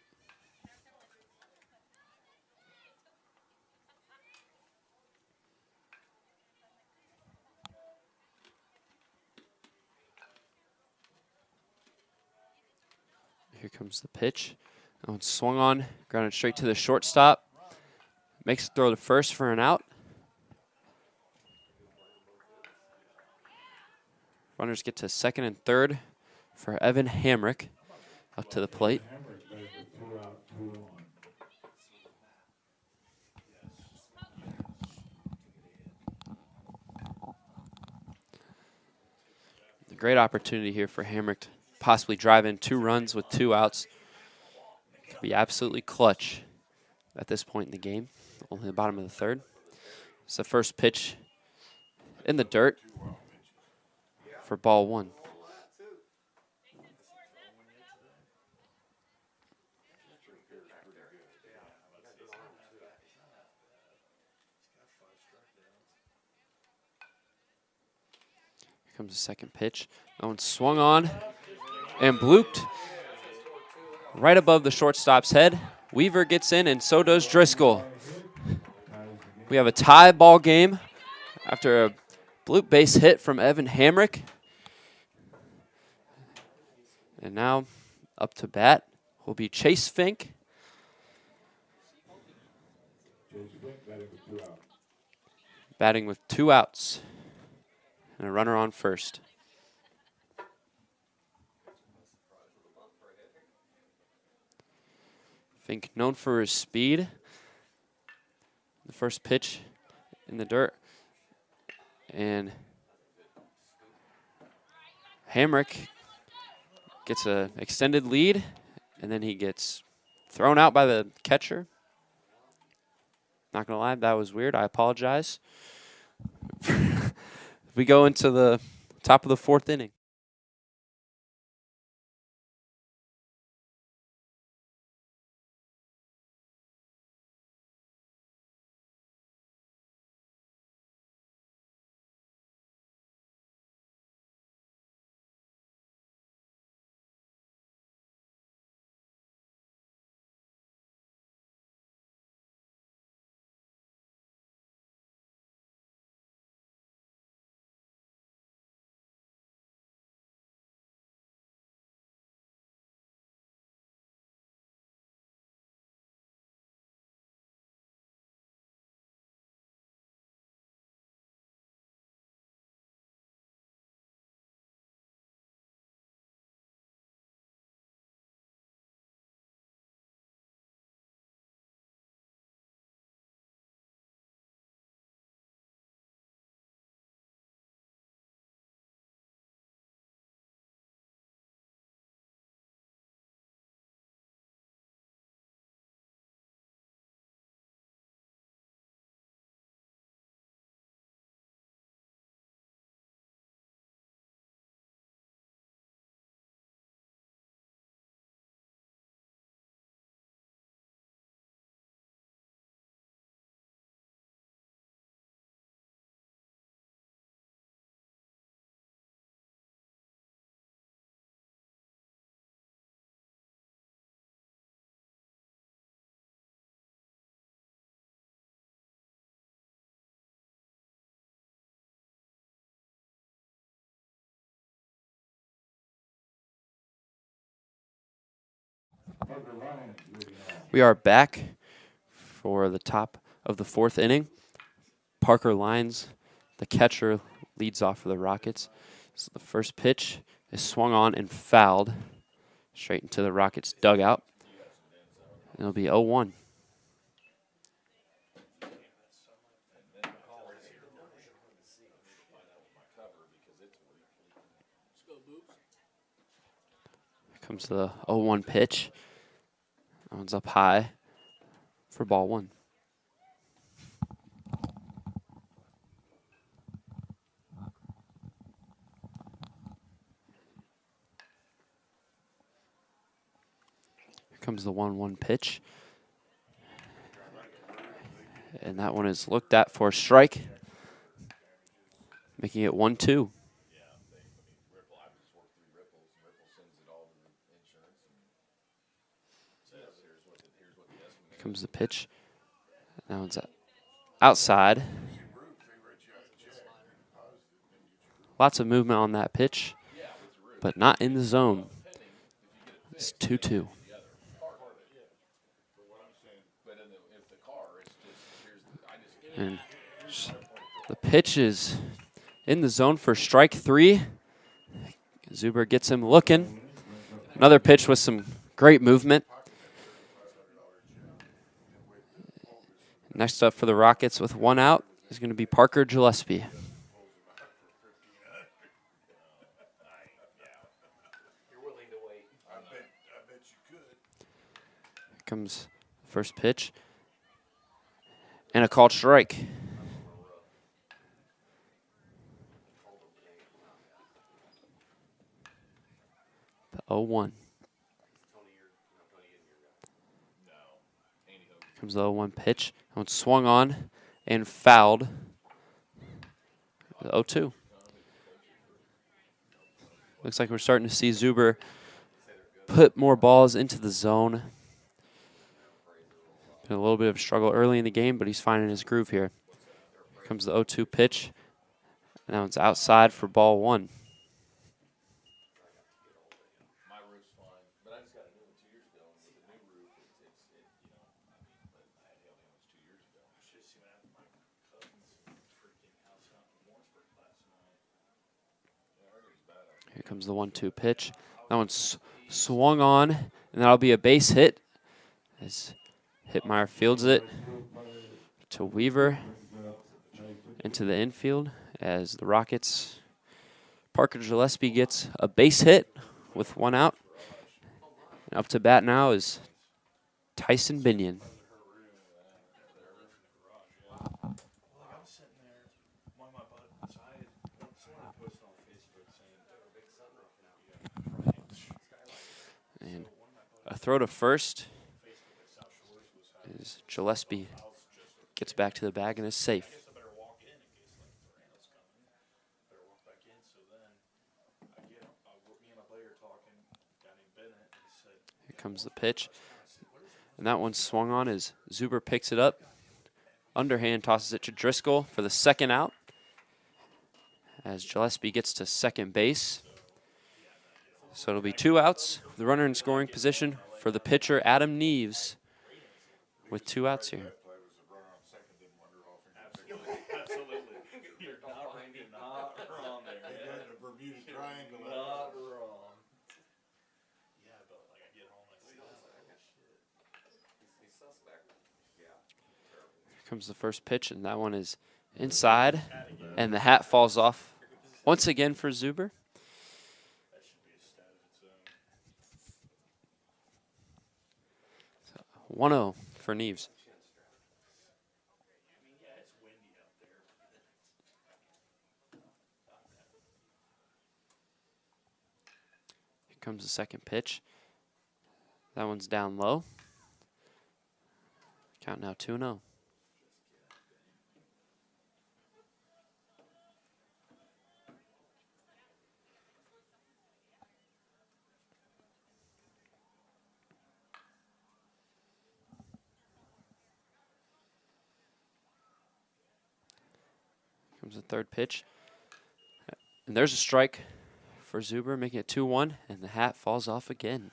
S1: Here comes the pitch. That one swung on, grounded straight to the shortstop. Makes a throw to first for an out. Runners get to second and third for Evan Hamrick up to the plate. A great opportunity here for Hamrick to possibly drive in 2 runs with 2 outs. Could be absolutely clutch at this point in the game. Only the bottom of the third. It's the first pitch in the dirt for ball 1. Here comes the second pitch. That one swung on and blooped right above the shortstop's head. Weaver gets in, and so does Driscoll. We have a tie ball game after a bloop base hit from Evan Hamrick. And now up to bat will be Chase Fink. batting with 2 outs and a runner on first. Fink, known for his speed. The first pitch in the dirt. And Hamrick gets an extended lead, and then he gets thrown out by the catcher. Not going to lie, that was weird. I apologize. We go into the top of the 4th inning. We are back for the top of the 4th inning. Parker Lyons, the catcher, leads off for the Rockets. So the first pitch is swung on and fouled straight into the Rockets' dugout. It'll be 0-1. Here comes the 0-1 pitch. That one's up high for ball 1. Here comes the 1-1 pitch. And that one is looked at for a strike, making it 1-2. Here comes the pitch. That one's outside. Lots of movement on that pitch, but not in the zone. It's 2-2. And the pitch is in the zone for strike 3. Zuber gets him looking. Another pitch with some great movement. Next up for the Rockets with 1 out is going to be Parker Gillespie. Here comes the first pitch. And a called strike. The 0-1. Comes the 0-1 pitch. That one swung on and fouled. The 0-2. Looks like we're starting to see Zuber put more balls into the zone. Been a little bit of a struggle early in the game, but he's finding his groove here. Here comes the 0-2 pitch. And that one's outside for ball 1. comes the 1-2 pitch. That one's swung on, and that'll be a base hit as Hitmeyer fields it to Weaver into the infield as the Rockets. Parker Gillespie gets a base hit with 1 out. And up to bat now is Tyson Binion. And a throw to first as Gillespie gets back to the bag and is safe. Here comes the pitch. And that one swung on as Zuber picks it up. Underhand tosses it to Driscoll for the 2nd out as Gillespie gets to second base. So it'll be 2 outs. The runner in scoring position for the pitcher, Adam Neves, with 2 outs here. Here comes the first pitch, and that one is inside, and the hat falls off once again for Zuber. 1-0 for Neves. Here comes the second pitch. That one's down low. Count now 2-0. Comes the third pitch. And there's a strike for Zuber, making it 2-1, and the hat falls off again.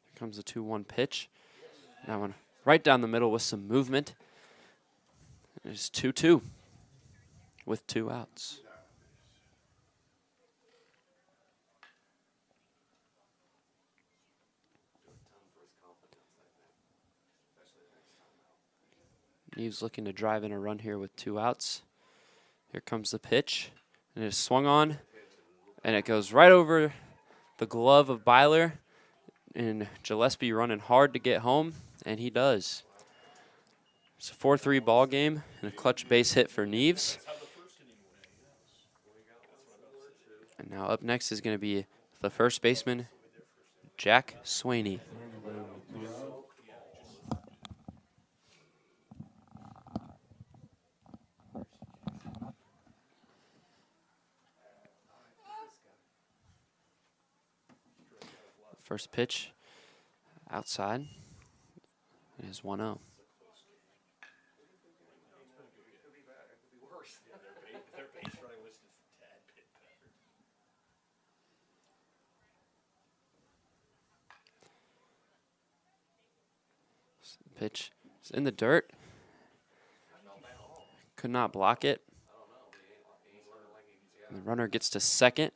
S1: Here comes the 2-1 pitch. That one right down the middle with some movement. It's 2-2 with 2 outs. Neves looking to drive in a run here with 2 outs. Here comes the pitch, and it is swung on, and it goes right over the glove of Byler, and Gillespie running hard to get home, and he does. It's a 4-3 ball game and a clutch base hit for Neves. And now up next is going to be the first baseman, Jack Swaney. First pitch outside is 1-0. Pitch is in the dirt. Could not block it. And the runner gets to second.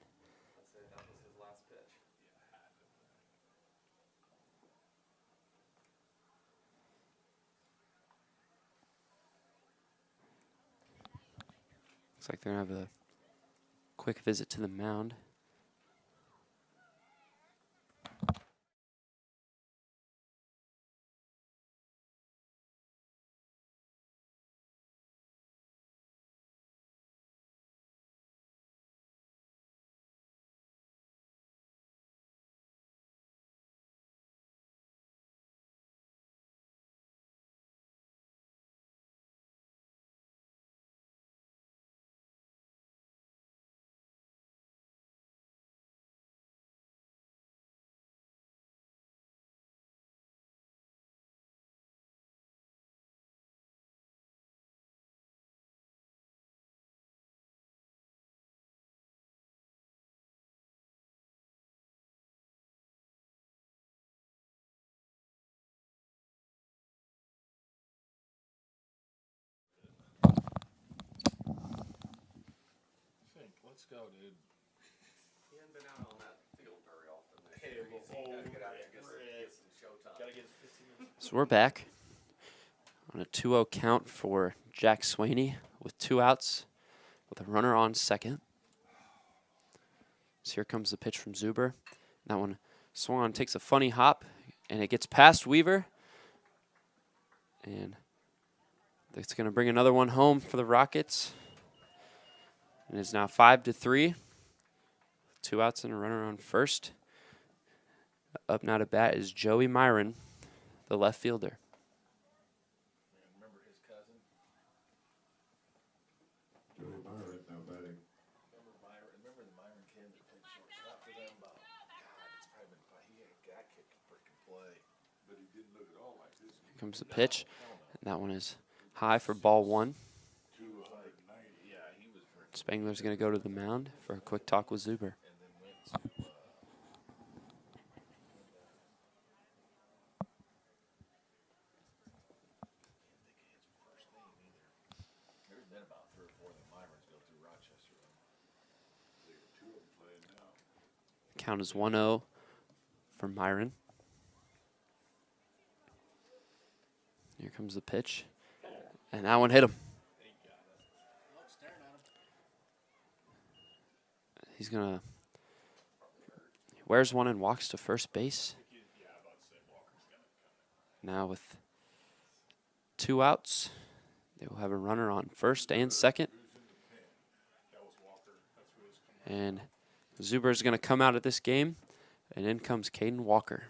S1: Looks like they're going to have a quick visit to the mound.
S4: Let's go, dude.
S2: He hadn't been out on that field very often.
S4: Hey,
S2: He's got to get out there and get some showtime.
S4: Gotta get 15 minutes.
S1: So we're back on a 2-0 count for Jack Swaney with 2 outs with a runner on second. So here comes the pitch from Zuber. That one swung on, takes a funny hop, and it gets past Weaver. And it's going to bring another one home for the Rockets. And it's now 5-3. 2 outs and a runner on first. Up now to bat is Joey Myron, the left fielder.
S4: Remember his cousin?
S5: Joey Myron now batting.
S4: Remember the Myron kid that played shortstop for them? God, it's probably been he had a guy kick freaking play.
S5: But he didn't look at all like this.
S1: Here comes the pitch. And that one is high for ball 1.
S4: 290. Yeah, he was freaking.
S1: Spangler's going to go to the mound for a quick talk with Zuber.
S4: And then went to. There's been about 3 or 4 that Myrons go through Rochester.
S5: There are 2 of them playing now.
S1: Count is 1-0 for Myron. Here comes the pitch. And that one hit him. He's going to. Wears one and walks to first base. Now with 2 outs, they will have a runner on first and second. And Zuber is going to come out of this game, and in comes Caden Walker.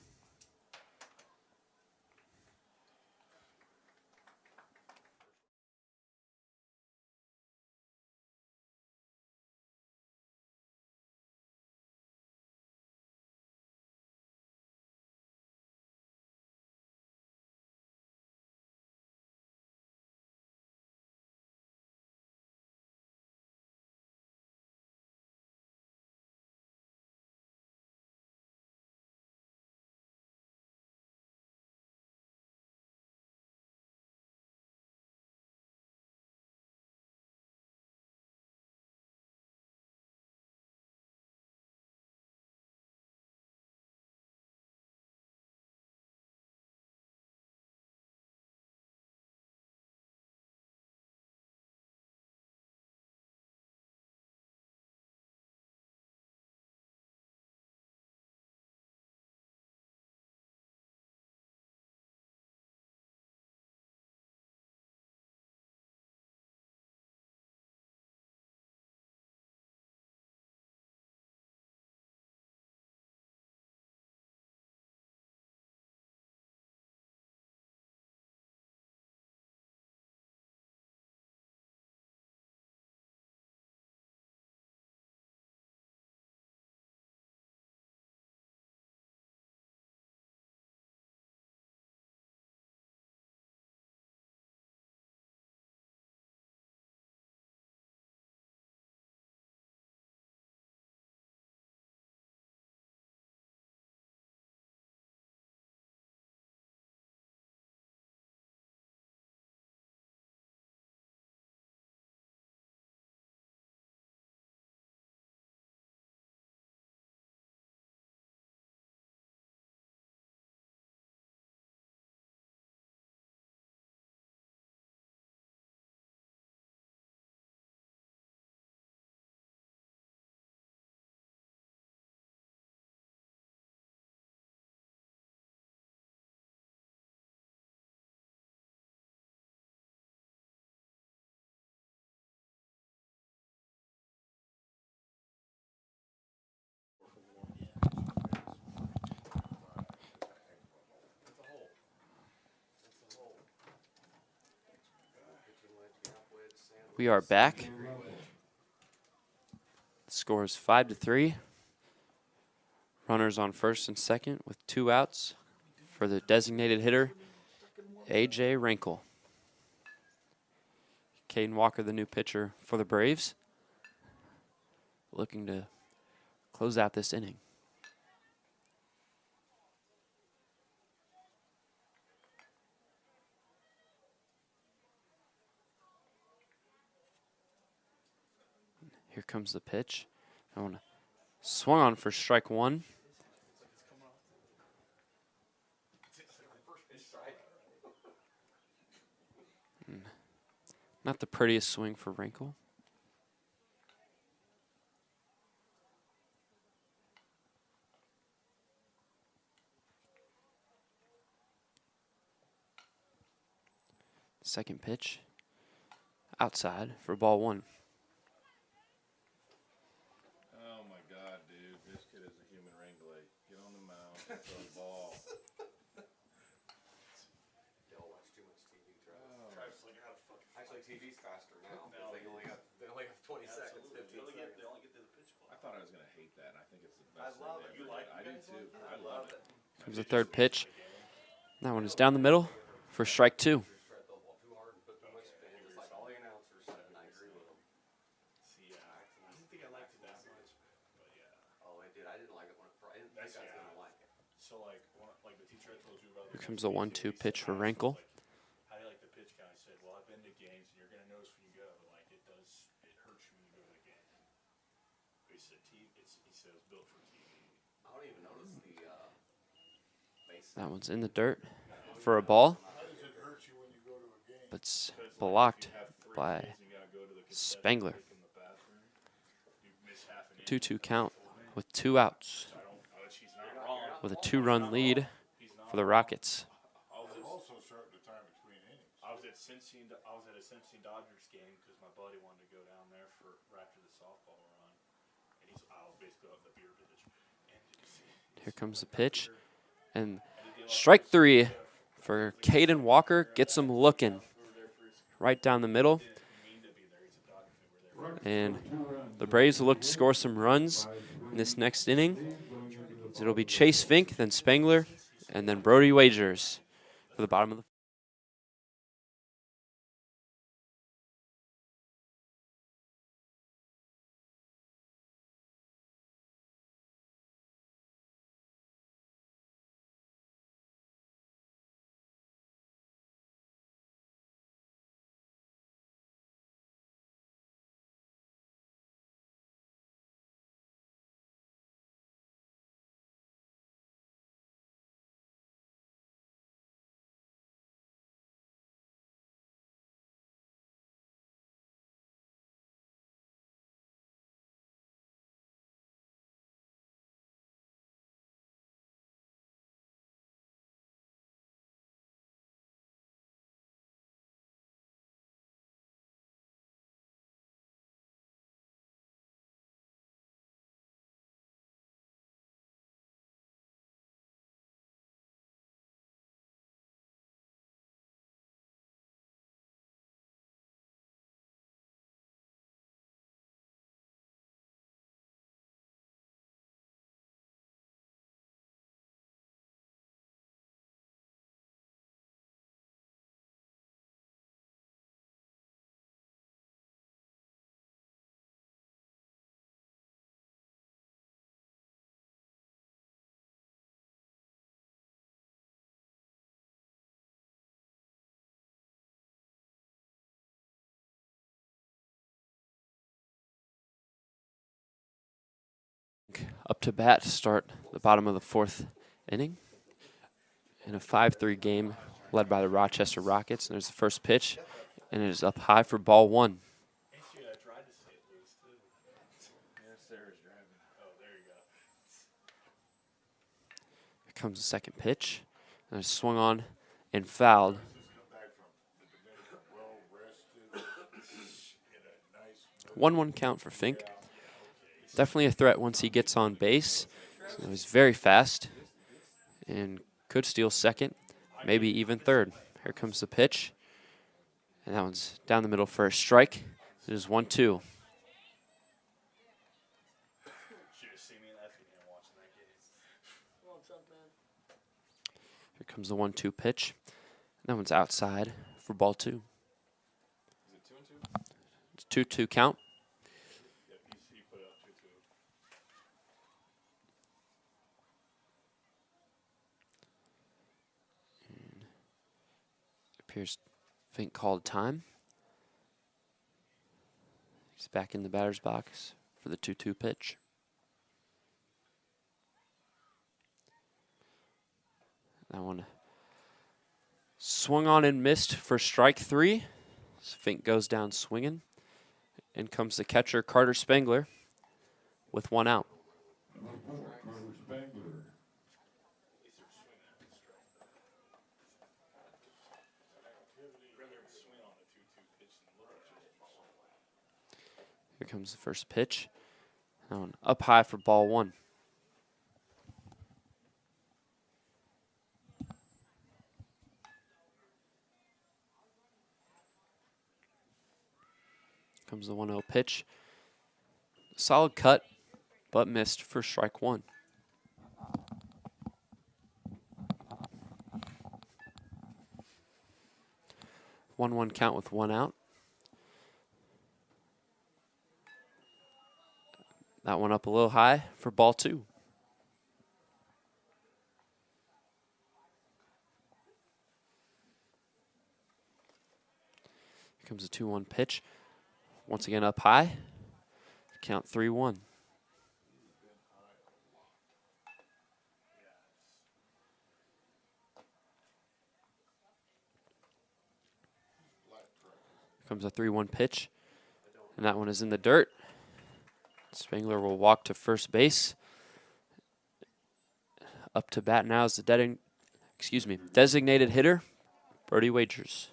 S1: We are back. The score is 5-3. Runners on first and second with 2 outs for the designated hitter, A.J. Rankle. Caden Walker, the new pitcher for the Braves, looking to close out this inning. Here comes the pitch. That one swung on for strike one. Not the prettiest swing for Rankle. Second pitch. Outside for ball one.
S4: Oh my God, dude! This kid is a human Wrangler. Get on the mound, and throw the ball.
S2: Y'all watch too much TV, Travis. Actually, TV's faster now. 'Cause they only have 20 seconds, 15 seconds.
S6: They only get to the pitch clock.
S4: I thought I was gonna hate that, and I think it's the
S2: I
S4: best
S2: love
S4: thing
S2: it.
S4: ever.
S2: You like
S4: I do too. I
S2: love
S4: love it.
S1: Comes the third pitch. That one is down the middle for strike two.
S2: Shred the ball too hard and put too much spin, just like all the announcers said, and I agree with them.
S6: See, I didn't think I liked it that much, but yeah.
S2: Oh, I did. I didn't like it when I didn't think I was gonna like it.
S6: So like the teacher I told you about.
S1: Here comes the 1-2 pitch for Rankle.
S6: How do you like the pitch count? I said, well, I've been to games, and you're gonna notice when you go, like it hurts you when you go to the game. But he said, he said it was built for TV.
S2: I don't even notice the base.
S1: That one's in the dirt for a ball,
S4: How does it hurt you when you go to a game?
S1: but it's blocked by Spangler. 2-2 count with 2 outs
S6: She's not wrong.
S1: with a 2-run lead for the Rockets.
S4: Also shorten the time between innings.
S6: I was at a Cincinnati Dodgers game because my buddy wanted to go down there right after the softball run, and I was basically off the beer pitch. And
S1: Here comes the pitch, and strike three for Caden Walker. Gets him looking right down the middle. And the Braves will look to score some runs in this next inning. It'll be Chase Fink, then Spangler, and then Brody Wagers for the bottom of the. Up to bat to start the bottom of the fourth inning in a 5-3 game led by the Rochester Rockets. And there's the first pitch, and it is up high for ball one.
S6: actually, I tried to say it loose too.
S4: Yes, Sarah's driving.
S6: Oh, there you go.
S1: Here comes the second pitch, and it's swung on and fouled.
S4: Just come back from the Dominican, well rested, in a nice
S1: 1-1 count for Fink. Definitely a threat once he gets on base. So he's very fast and could steal second, maybe even third. Here comes the pitch, and that one's down the middle for a strike. It is 1-2.
S6: Should have seen me laughing and watching that game.
S1: Here comes the 1-2 pitch. That one's outside for ball two.
S6: Is it 2-2?
S1: It's 2-2 count.
S6: Yep, he put it up 2-2.
S1: Appears Fink called time. He's back in the batter's box for the 2-2 pitch. That one swung on and missed for strike 3. Fink goes down swinging. In comes the catcher, Carter Spangler, with 1 out.
S5: Number 4, Carter Spangler.
S1: Here comes the first pitch. That one up high for ball 1. Comes the 1-0 pitch. Solid cut, but missed for strike 1. One count with 1 out. That one up a little high for ball 2. Here comes a 2-1 pitch. Once again up high. Count 3-1. Here comes a 3-1 pitch. And that one is in the dirt. Spangler will walk to first base. Up to bat now is the designated hitter, Brody Wagers.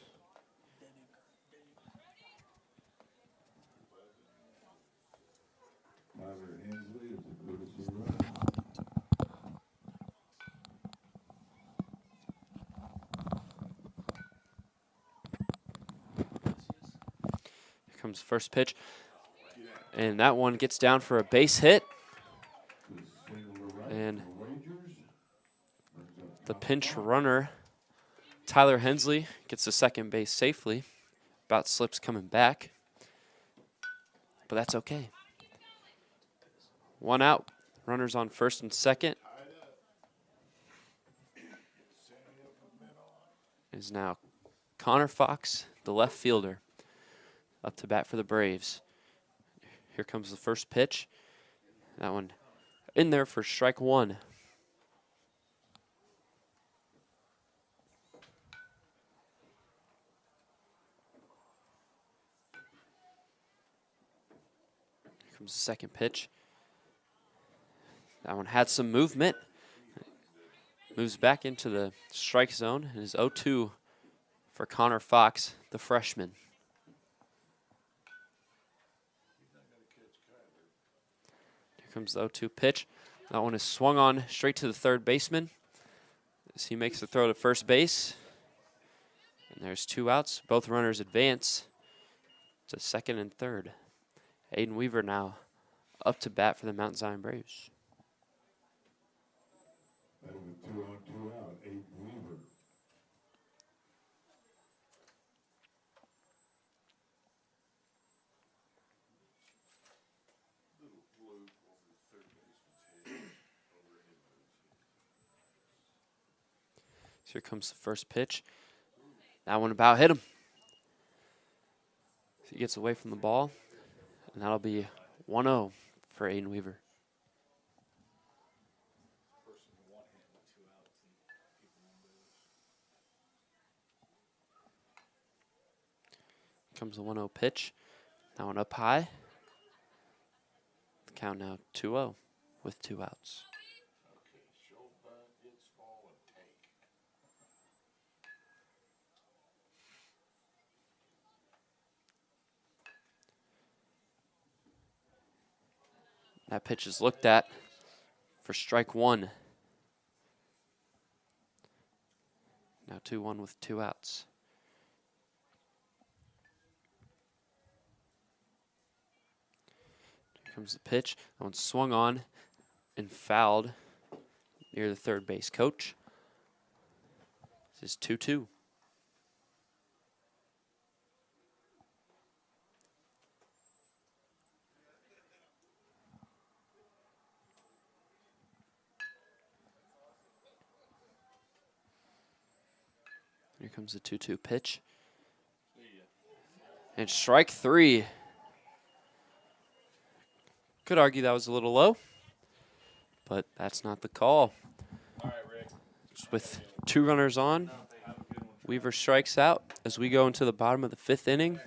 S5: Tyler Hensley is a courtesy run.
S1: Here comes the first pitch. And that one gets down for a base hit. And the pinch runner, Tyler Hensley, gets to second base safely. About slips coming back. But that's okay. 1 out. Runners on first and second. Is now Connor Fox, the left fielder, up to bat for the Braves. Here comes the first pitch. That one in there for strike 1. Here comes the second pitch. That one had some movement. Moves back into the strike zone and is 0-2 for Connor Fox, the freshman. Comes the 0-2 pitch. That one is swung on straight to the third baseman as he makes the throw to first base. And there's 2 outs. Both runners advance to second and third. Aiden Weaver now up to bat for the Mount Zion Braves.
S5: That was a 2-on-2 out, Aiden Weaver.
S1: Here comes the first pitch. That one about hit him. He gets away from the ball, and that'll be 1-0 for Aiden Weaver. Comes the 1-0 pitch. That one up high. The count now 2-0 with 2 outs. That pitch is looked at for strike 1. Now 2-1 with 2 outs. Here comes the pitch. That one swung on and fouled near the third base coach. This is 2-2. Here comes the 2-2 pitch. And strike 3. Could argue that was a little low, but that's not the call.
S6: All right, Rick.
S1: With 2 runners on, Weaver strikes out as we go into the bottom of the 5th inning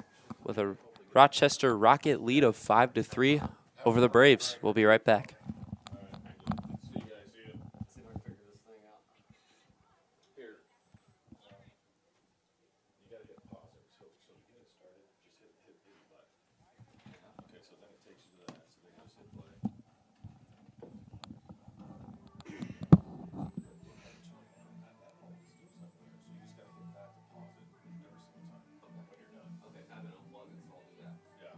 S1: with a Rochester Rocket lead of 5-3 over the Braves. We'll be right back.
S6: See you guys. See you.
S2: See if I can figure this thing out.
S6: Here. You gotta hit pause there. So to get it started, just hit the button. Okay, so then it takes you to that. So then you just hit play.
S2: Okay, I'm gonna unplug it, so I'll do that.
S6: Yeah.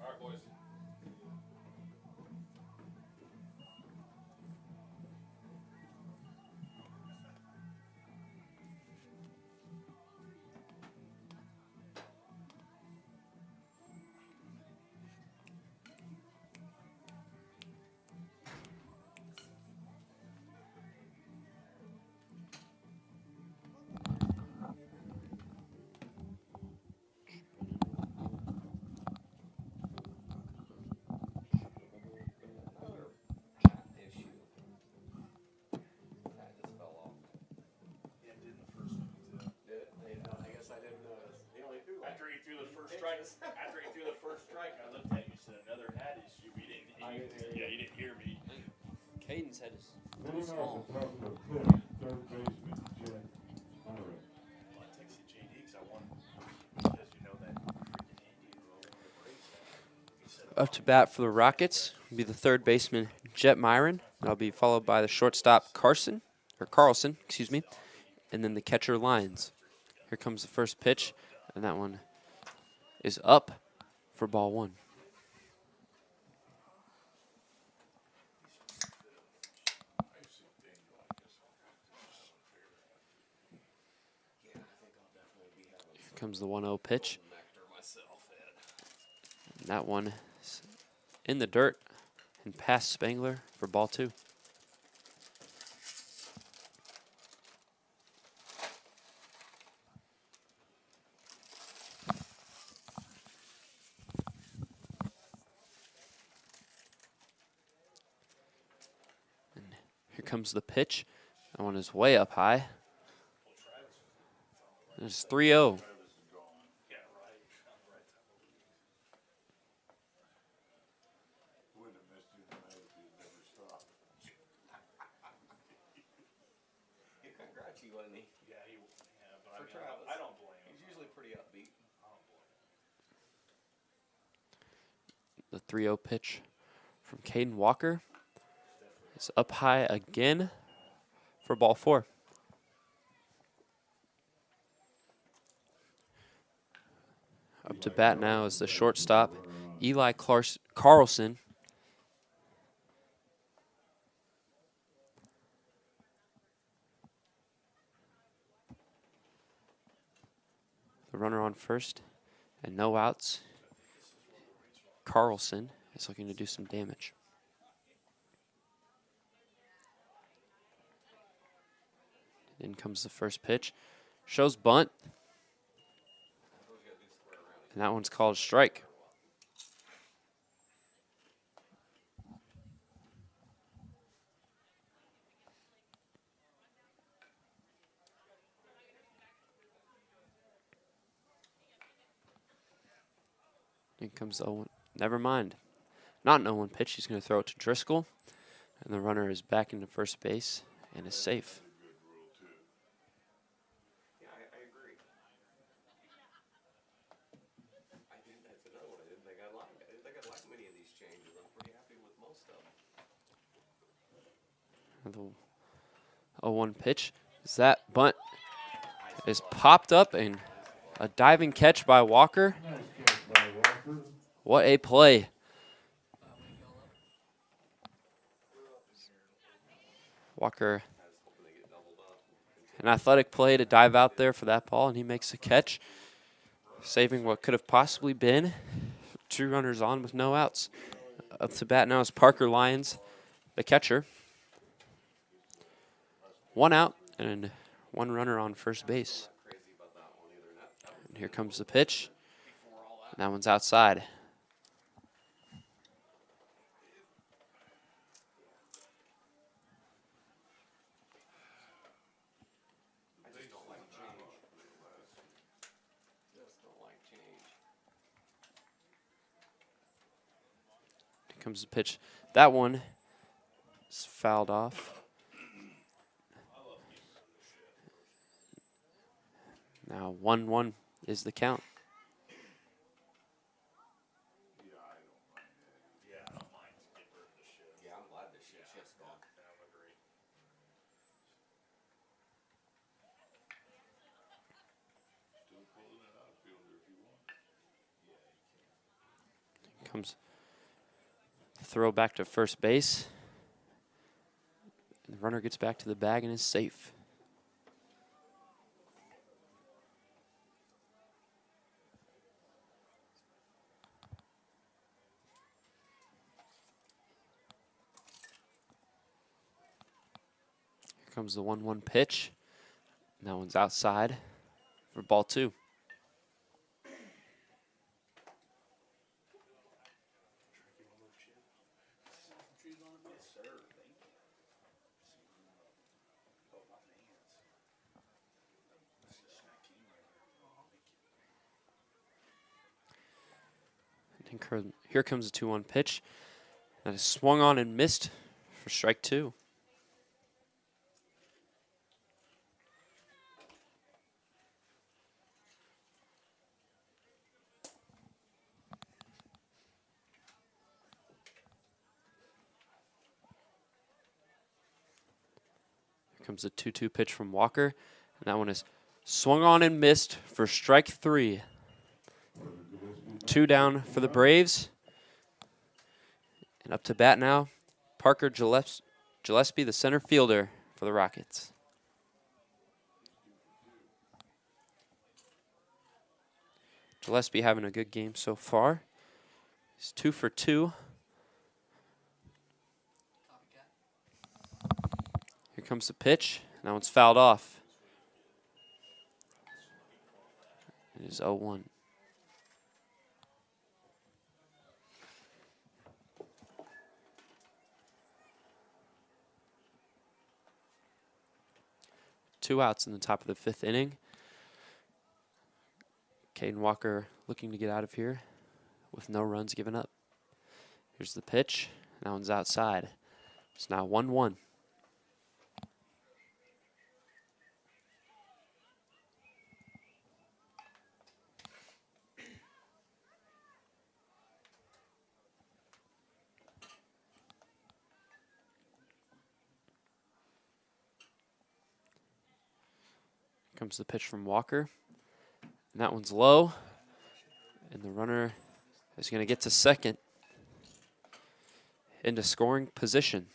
S6: All right, boys.
S2: Issue. That just fell off.
S6: Yeah, it did in the first one.
S2: Did it? I guess I didn't notice. He only threw like
S6: After he threw the first
S2: 8
S6: strike,
S2: pitches.
S6: I looked at you and said another hat issue. You didn't.
S2: I didn't hear you.
S6: Yeah, you didn't hear me.
S1: Caden's head is
S5: Leading off the top of the 5th, third baseman, Jack Myron.
S6: Well, I texted JD because I wanted because you know that freaking Andy who over the Braves had. He said,
S1: up to bat for the Rockets will be the third baseman, Jet Myron. That'll be followed by the shortstop, Carlson, excuse me, and then the catcher, Lyons. Here comes the first pitch, and that one is up for ball 1.
S2: Yeah, I think I'll definitely be having
S1: Here comes the 1-0 pitch.
S2: some nectar myself, Ed.
S1: And that one is in the dirt and past Spangler for ball 2. And here comes the pitch. That one is way up high. And it's 3-0.
S4: Wouldn't have missed you tonight if you'd never stopped.
S2: He congrats you, wasn't he?
S6: yeah, but
S2: For
S6: I
S2: Travis.
S6: I don't blame him.
S2: He's usually pretty upbeat.
S6: I don't blame him.
S1: The 3-0 pitch from Caden Walker. It's up high again for ball 4. Up to bat now is the shortstop, Eli Carlson. The runner on first and no outs. Carlson is looking to do some damage. In comes the first pitch. Shows bunt. And that one's called strike. In comes the 0-1. Never mind. Not an 0-1 pitch. He's going to throw it to Driscoll. And the runner is back into first base and is safe.
S2: Yeah, I agree. I think that's another one I didn't think I'd like. I didn't think I'd like many of these changes. I'm pretty happy with most of them.
S1: The 0-1 pitch. Is that bunt is popped up and a diving catch by Walker.
S5: Nice catch by Walker.
S1: What a play. Walker, an athletic play to dive out there for that ball, and he makes a catch, saving what could have possibly been 2 runners on with no outs. Up to bat now is Parker Lyons, the catcher. 1 out and 1 runner on first base. And here comes the pitch. And that one's outside. comes the pitch. That one is fouled off. Now 1-1 is the count.
S6: Yeah, I don't mind getting rid of the shit.
S2: Yeah, I'm glad this shit's gone.
S6: Yeah, I agree.
S4: Still pulling an outfielder if you want.
S1: Comes throw back to first base. And the runner gets back to the bag and is safe. Here comes the 1-1 pitch. And that one's outside for ball 2. Here comes the 2-1 pitch. That is swung on and missed for strike 2. Here comes the 2-2 pitch from Walker. And that one is swung on and missed for strike 3. 2 down for the Braves. And up to bat now, Parker Gillespie, the center fielder for the Rockets. Gillespie having a good game so far. He's 2 for 2. Here comes the pitch. That one's fouled off. It is 0-1. Two outs in the top of the 5th inning. Caden Walker looking to get out of here with no runs given up. Here's the pitch. That one's outside. It's now 1-1. Comes the pitch from Walker. And that one's low. And the runner is going to get to second. Into scoring position.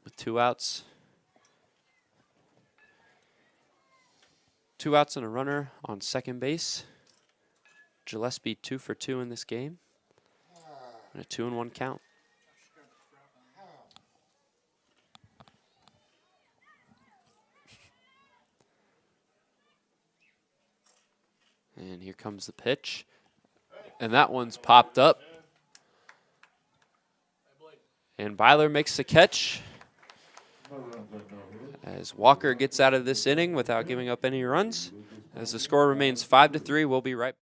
S1: With 2 outs. 2 outs and a runner on second base. Gillespie 2 for 2 in this game. And a 2-1 count. And here comes the pitch. And that one's popped up. And Byler makes the catch. As Walker gets out of this inning without giving up any runs. As the score remains 5-3, we'll be right back.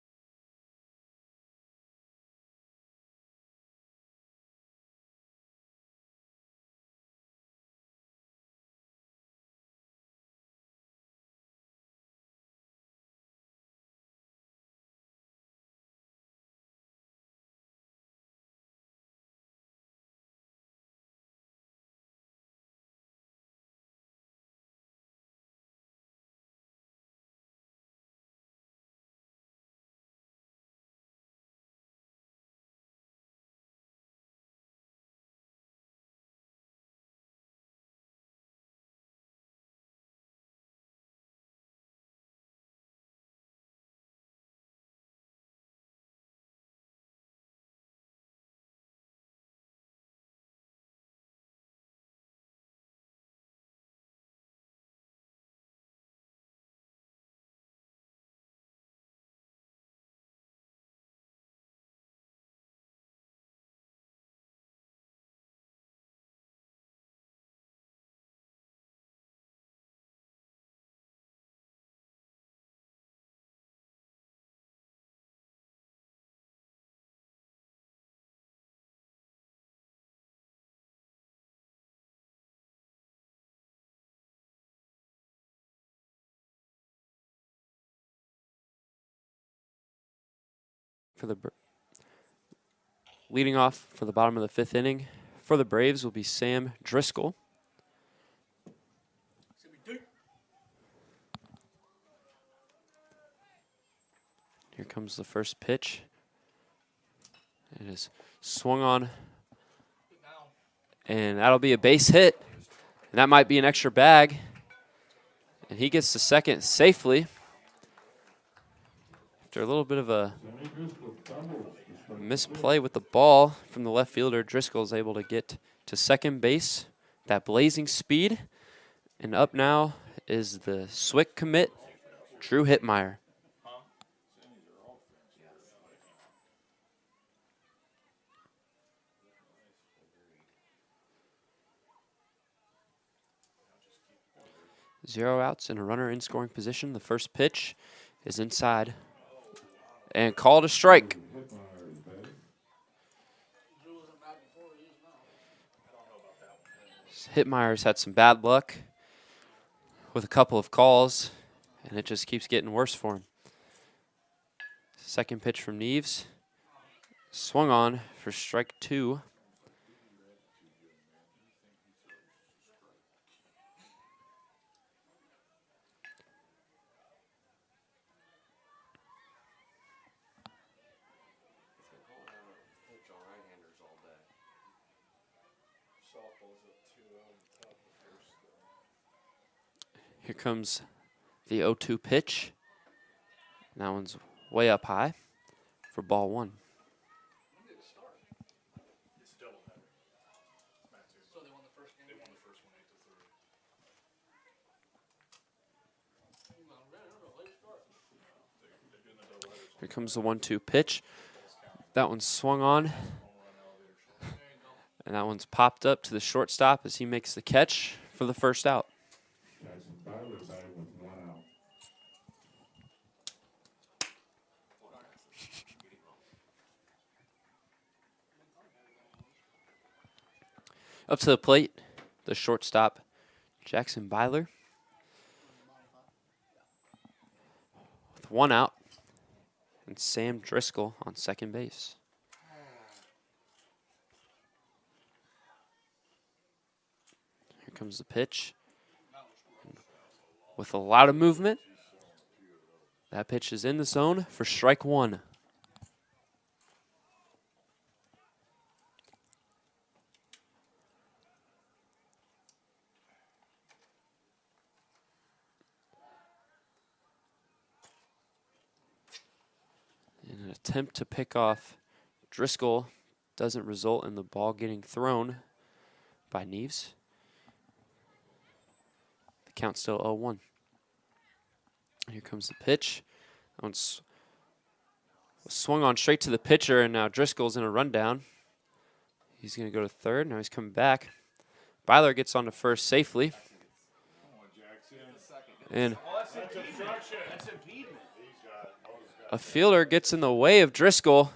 S1: for the leading off for the bottom of the 5th inning for the Braves will be Sam Driscoll. Here comes the first pitch. It is swung on, and that'll be a base hit, and that might be an extra bag. And he gets to second safely after a little bit of a misplay with the ball from the left fielder. Driscoll is able to get to second base, that blazing speed. And up now is the Swick commit, Drew Hittmeyer. Zero outs and a runner in scoring position. The first pitch is inside and called a strike. Hittmeyer's had some bad luck with a couple of calls, and it just keeps getting worse for him. Second pitch from Neves. Swung on for strike 2. Here comes the 0-2 pitch. And that one's way up high for ball 1.
S6: It's a double header. So they won the first game? They won the first one 8-3.
S1: Here comes the 1-2 pitch. That one's swung on. And that one's popped up to the shortstop as he makes the catch for the first out. Up to the plate, the shortstop, Jackson Byler. With 1 out, and Sam Driscoll on second base. Here comes the pitch. With a lot of movement, that pitch is in the zone for strike 1. In an attempt to pick off Driscoll doesn't result in the ball getting thrown by Neves. The count's still 0-1. Here comes the pitch. That one's swung on straight to the pitcher, and now Driscoll's in a rundown. He's going to go to third. Now he's coming back. Byler gets on to first safely. And a fielder gets in the way of Driscoll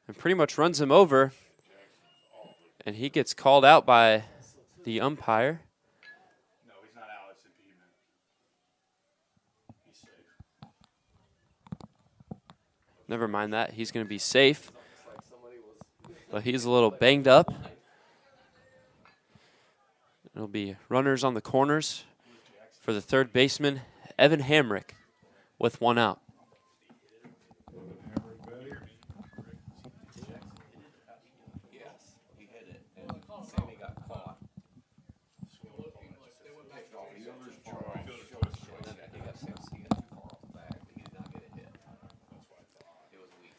S1: and pretty much runs him over. And he gets called out by the umpire.
S6: No, he's not out. It's impediment. He's safe.
S1: Never mind that. He's going to be safe. But he's a little banged up. It'll be runners on the corners for the third baseman, Evan Hamrick, with 1 out.
S2: Yes, he hit it, and Sammy got caught. Fielder's choice. And then he got too far off the bag, but he did not get a hit. It was weak.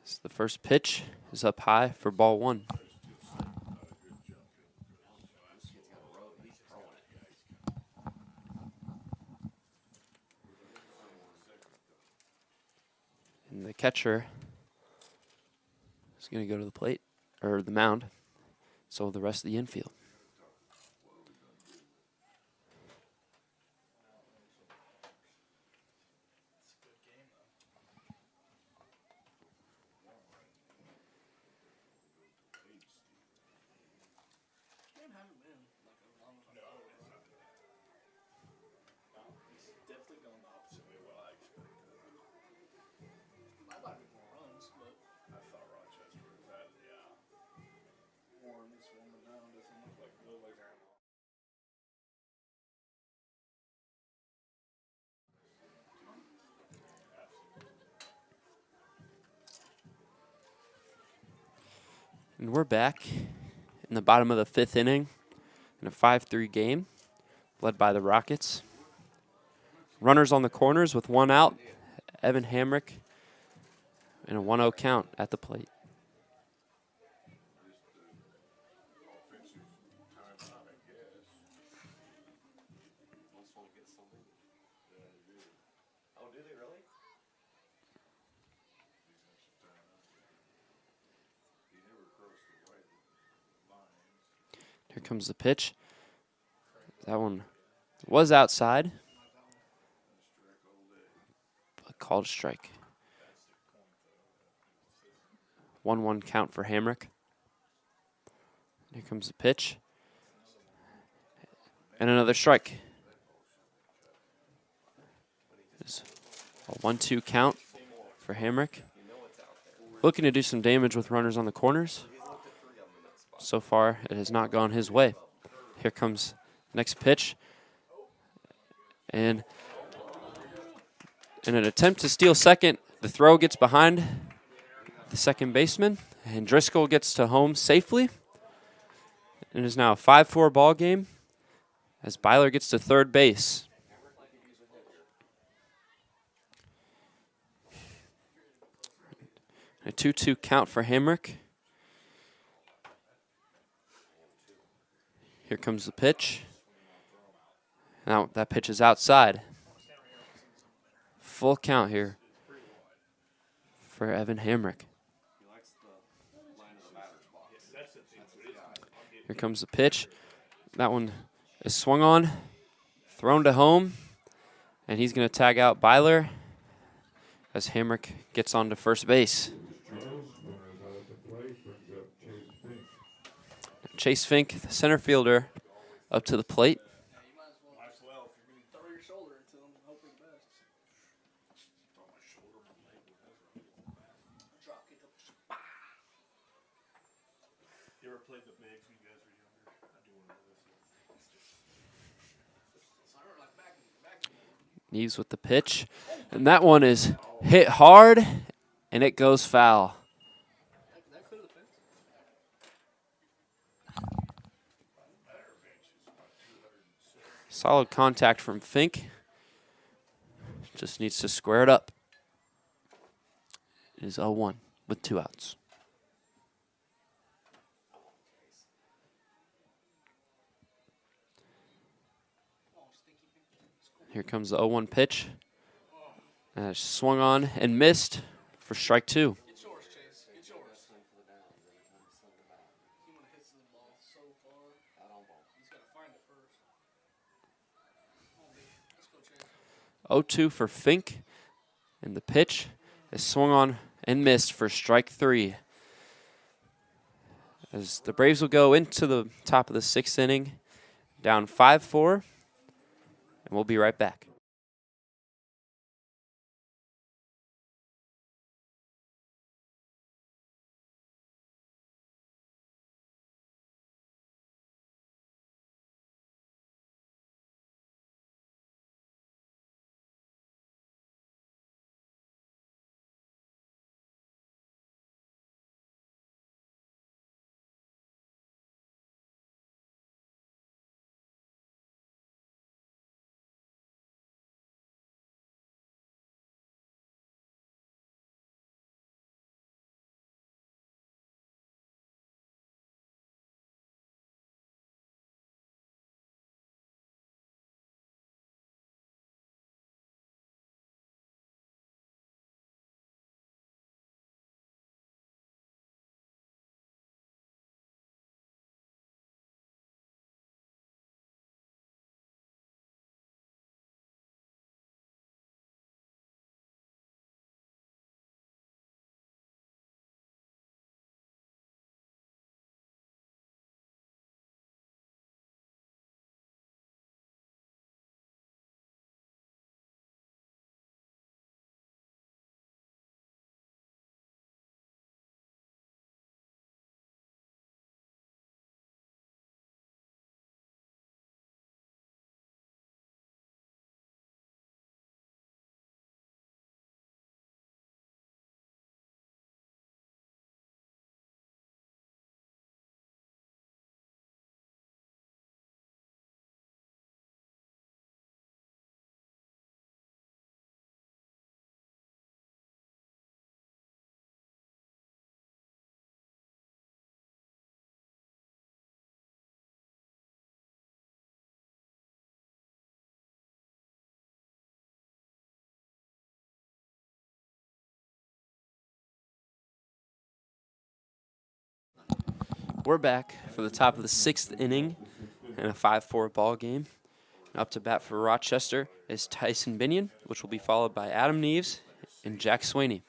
S1: So the first pitch is up high for ball 1. And the catcher is going to go to the plate, or the mound, so the rest of the infield. And we're back in the bottom of the 5th inning in a 5-3 game, led by the Rockets. Runners on the corners with 1 out. Evan Hamrick and a 1-0 count at the plate.
S2: Oh, do they really?
S1: Here comes the pitch. That one was outside, but called a strike. 1-1 count for Hamrick. Here comes the pitch. And another strike. It's a 1-2 count for Hamrick. Looking to do some damage with runners on the corners. So far, it has not gone his way. Here comes next pitch. And in an attempt to steal second, the throw gets behind the second baseman, and Driscoll gets to home safely. It is now a 5-4 ball game as Byler gets to third base. A 2-2 count for Hamrick. Here comes the pitch. Now that pitch is outside. Full count here for Evan Hamrick. Here comes the pitch. That one is swung on, thrown to home, and he's going to tag out Byler as Hamrick gets on to first base. Chase Fink, the center fielder, up to the plate.
S6: You ever played the bigs when you guys were younger? I do want to know this.
S1: Neves with the pitch. And that one is hit hard, and it goes foul. Solid contact from Fink. Just needs to square it up. It is 0-1 with 2 outs. Here comes the 0-1 pitch. Swung on and missed for strike 2. Oh, 2 for Fink, and the pitch is swung on and missed for strike 3. As the Braves will go into the top of the 6th inning, down 5-4, and we'll be right back. We're back for the top of the 6th inning in a 5-4 ball game. Up to bat for Rochester is Tyson Binion, which will be followed by Adam Neves and Jack Swaney.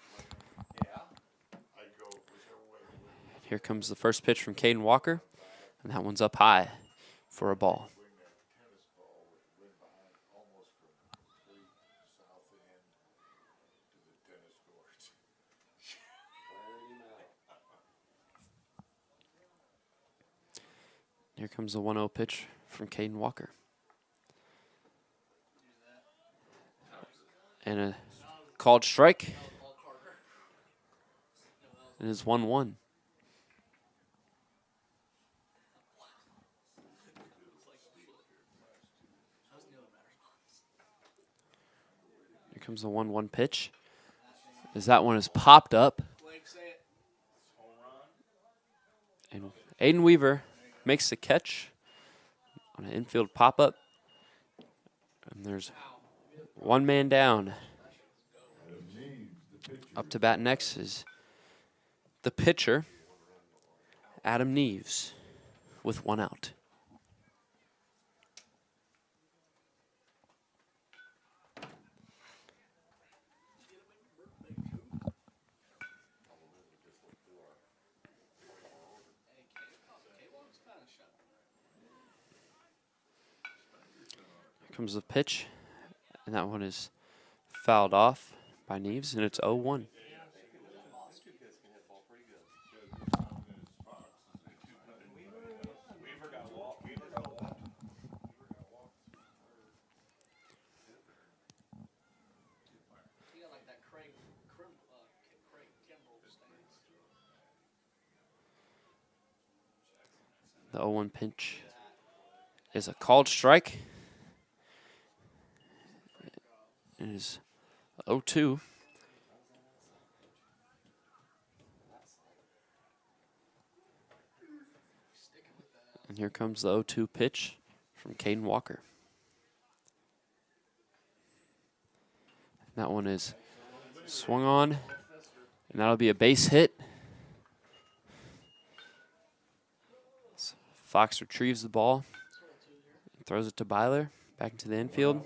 S1: Here comes the first pitch from Caden Walker, and that one's up high for a ball. Here comes the 1-0 pitch from Caden Walker. And a called strike. It is 1-1. Here comes the 1-1 pitch. As that one is popped up. And Aiden Weaver makes the catch on an infield pop-up. And there's one man down. Up to bat next is the pitcher, Adam Neves, with 1 out. Here comes the pitch, and that one is fouled off by Neves, and it's 0-1. The 0-1 pitch is a called strike. It is 0-2. And here comes the 0-2 pitch from Caden Walker. That one is swung on, and that'll be a base hit. Fox retrieves the ball and throws it to Byler back into the infield.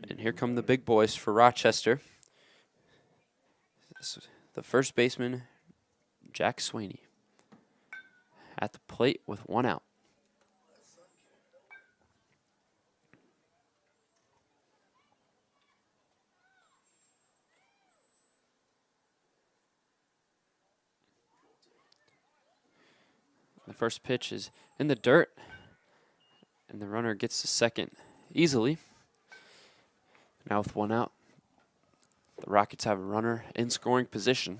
S1: And here come the big boys for Rochester. The first baseman, Jack Swaney, at the plate with 1 out. The first pitch is in the dirt, and the runner gets to second easily. Now with 1 out, the Rockets have a runner in scoring position.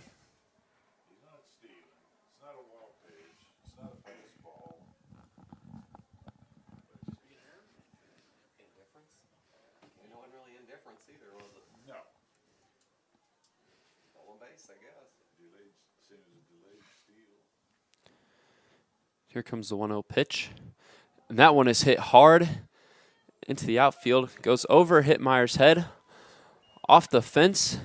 S2: Indifference? It wasn't really indifference either, was it?
S4: No.
S2: Stolen base, I guess.
S4: Delayed steal.
S1: Here comes the 1-0 pitch. And that one is hit hard into the outfield. Goes over Hittmeyer's head, off the fence.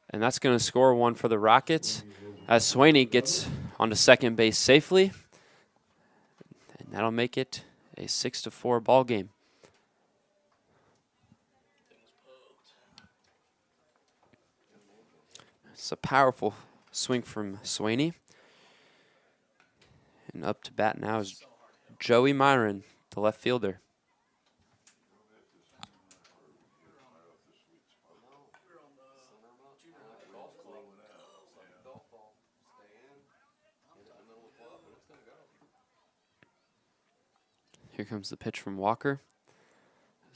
S1: And that's going to score one for the Rockets as Swaney gets onto second base safely. And that'll make it a 6-4 ball game. It's a powerful swing from Swaney. And up to bat now is Joey Myron, the left fielder. Here comes the pitch from Walker.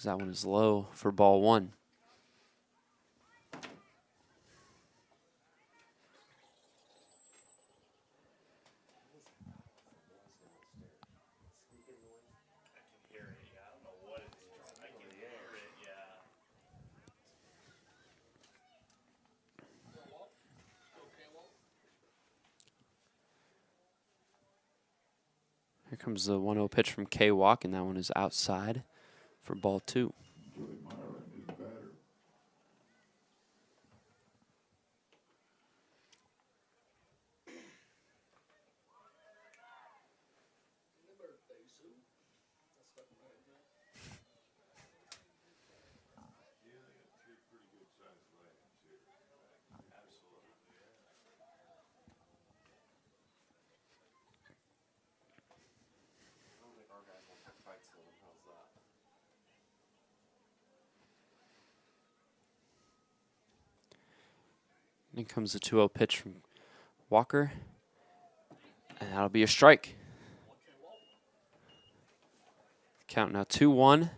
S1: That one is low for ball 1. Here comes the 1-0 pitch from K-Walk, and that one is outside for ball 2. In comes the 2-0 pitch from Walker. And that'll be a strike. Count now 2-1.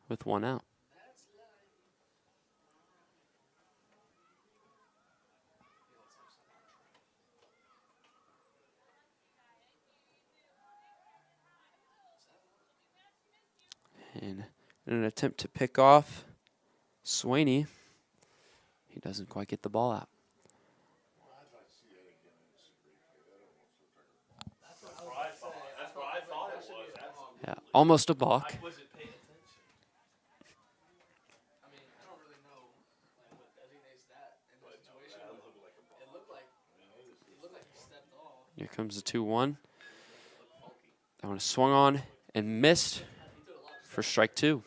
S1: With 1 out. And in an attempt to pick off Swaney, he doesn't quite get the ball out.
S6: That's what I thought it was.
S1: Yeah, almost a balk.
S6: I wasn't paying attention.
S3: I mean, I don't really know what designates that in the situation. It looked like he stepped off.
S1: Here comes the 2-1. That one is swung on and missed for strike 2.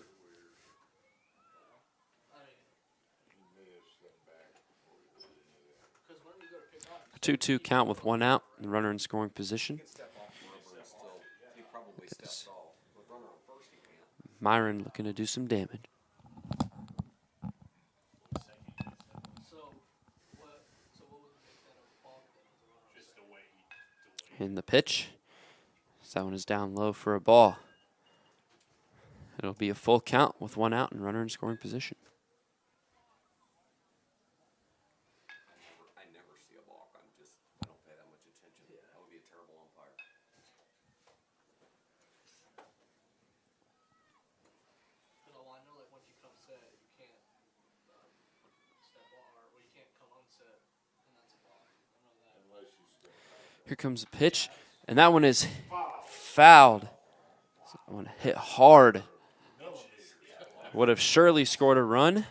S1: A 2-2 count with 1 out. The runner in scoring position. Myron looking to do some damage. And the pitch. So that one is down low for a ball. It'll be a full count with 1 out and runner in scoring position.
S2: I never see a balk. I don't pay that much attention. I would be a terrible umpire.
S3: I know, like, once you come set, you can't step on, or you can't come unset, and that's a block. I know that.
S1: Here comes the pitch, and that one is fouled. That one hit hard. Would have surely scored a run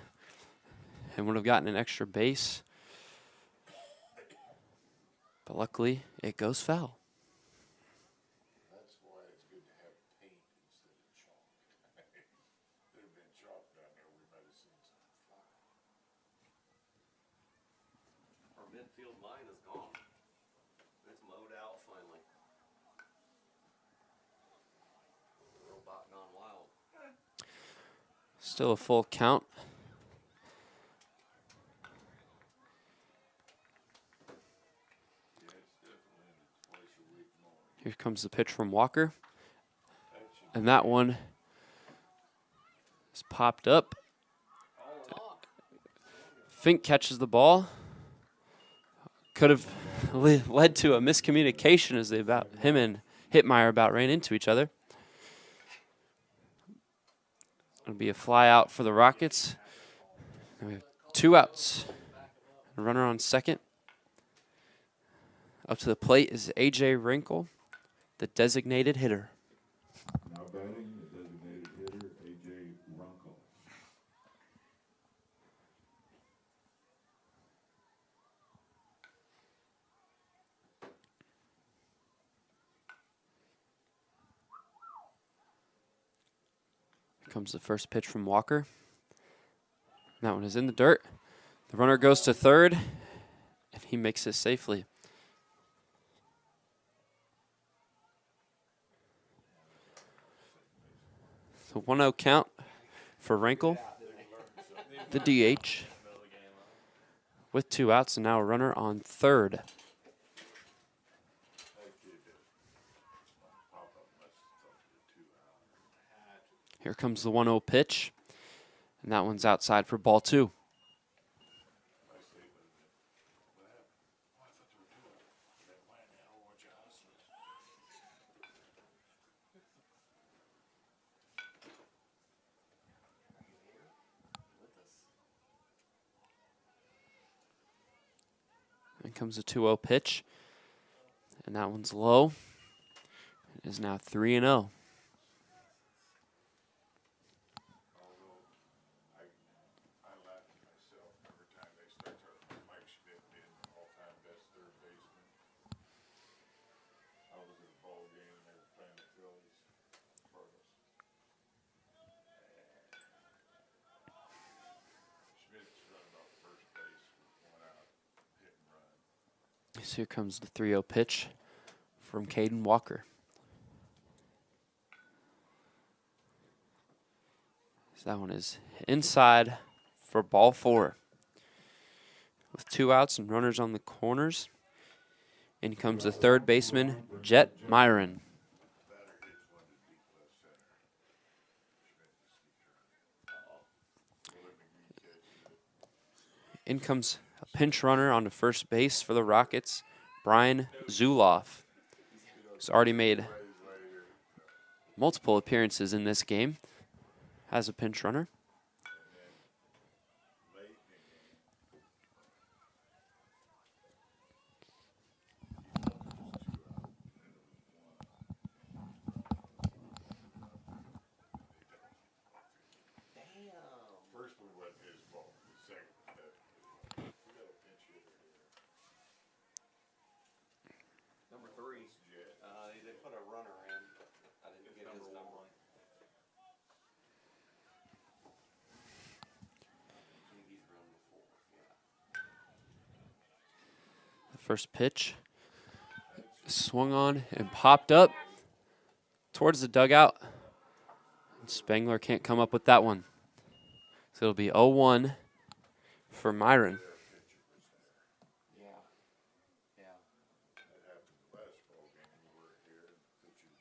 S1: and would have gotten an extra base. But luckily, it goes foul.
S4: That's why it's good to have paint instead of chalk. There'd have been chalk down there, we might have seen some fly.
S2: Our midfield line is gone. It's mowed out finally. Robot gone wild.
S1: Still a full count. Here comes the pitch from Walker. And that one is popped up. Fink catches the ball. Could have led to a miscommunication as him and Hitmeyer about ran into each other. It'll be a fly out for the Rockets. And we have 2 outs. A runner on second. Up to the plate is A.J. Wrinkle, the designated hitter.
S5: Now batting, the designated hitter, A.J. Runkle.
S1: Here comes the first pitch from Walker. And that one is in the dirt. The runner goes to third, and he makes it safely. So 1-0 count for Wrinkle, the DH, with 2 outs and now a runner on third. Here comes the 1-0 pitch, and that one's outside for ball 2. Then comes a 2-0 pitch, and that one's low. It is now 3-0.
S4: I laugh at myself every time they start talking Mike Schmidt being all-time best third baseman. I was at a ball game and they were playing the Phillies, Cardinals. Schmidt's running off first base with 1 out, hit and run.
S1: So here comes the 3-0 pitch from Caden Walker. So that one is inside for ball 4. With 2 outs and runners on the corners. In comes the third baseman, Jet Myron. In comes a pinch runner on the first base for the Rockets, Brian Zuloff. He's already made multiple appearances in this game as a pinch runner.
S4: First one wasn't his fault. The second was definitely. We got a pinch hitter here.
S2: Number 3. They put a runner in. I didn't get his number. He's run before. Yeah.
S1: The first pitch swung on and popped up towards the dugout. Spangler can't come up with that one. So it'll be 0-1 for Myron.
S2: Yeah. Yeah.
S4: That happened the last ball game. We were here. The pitcher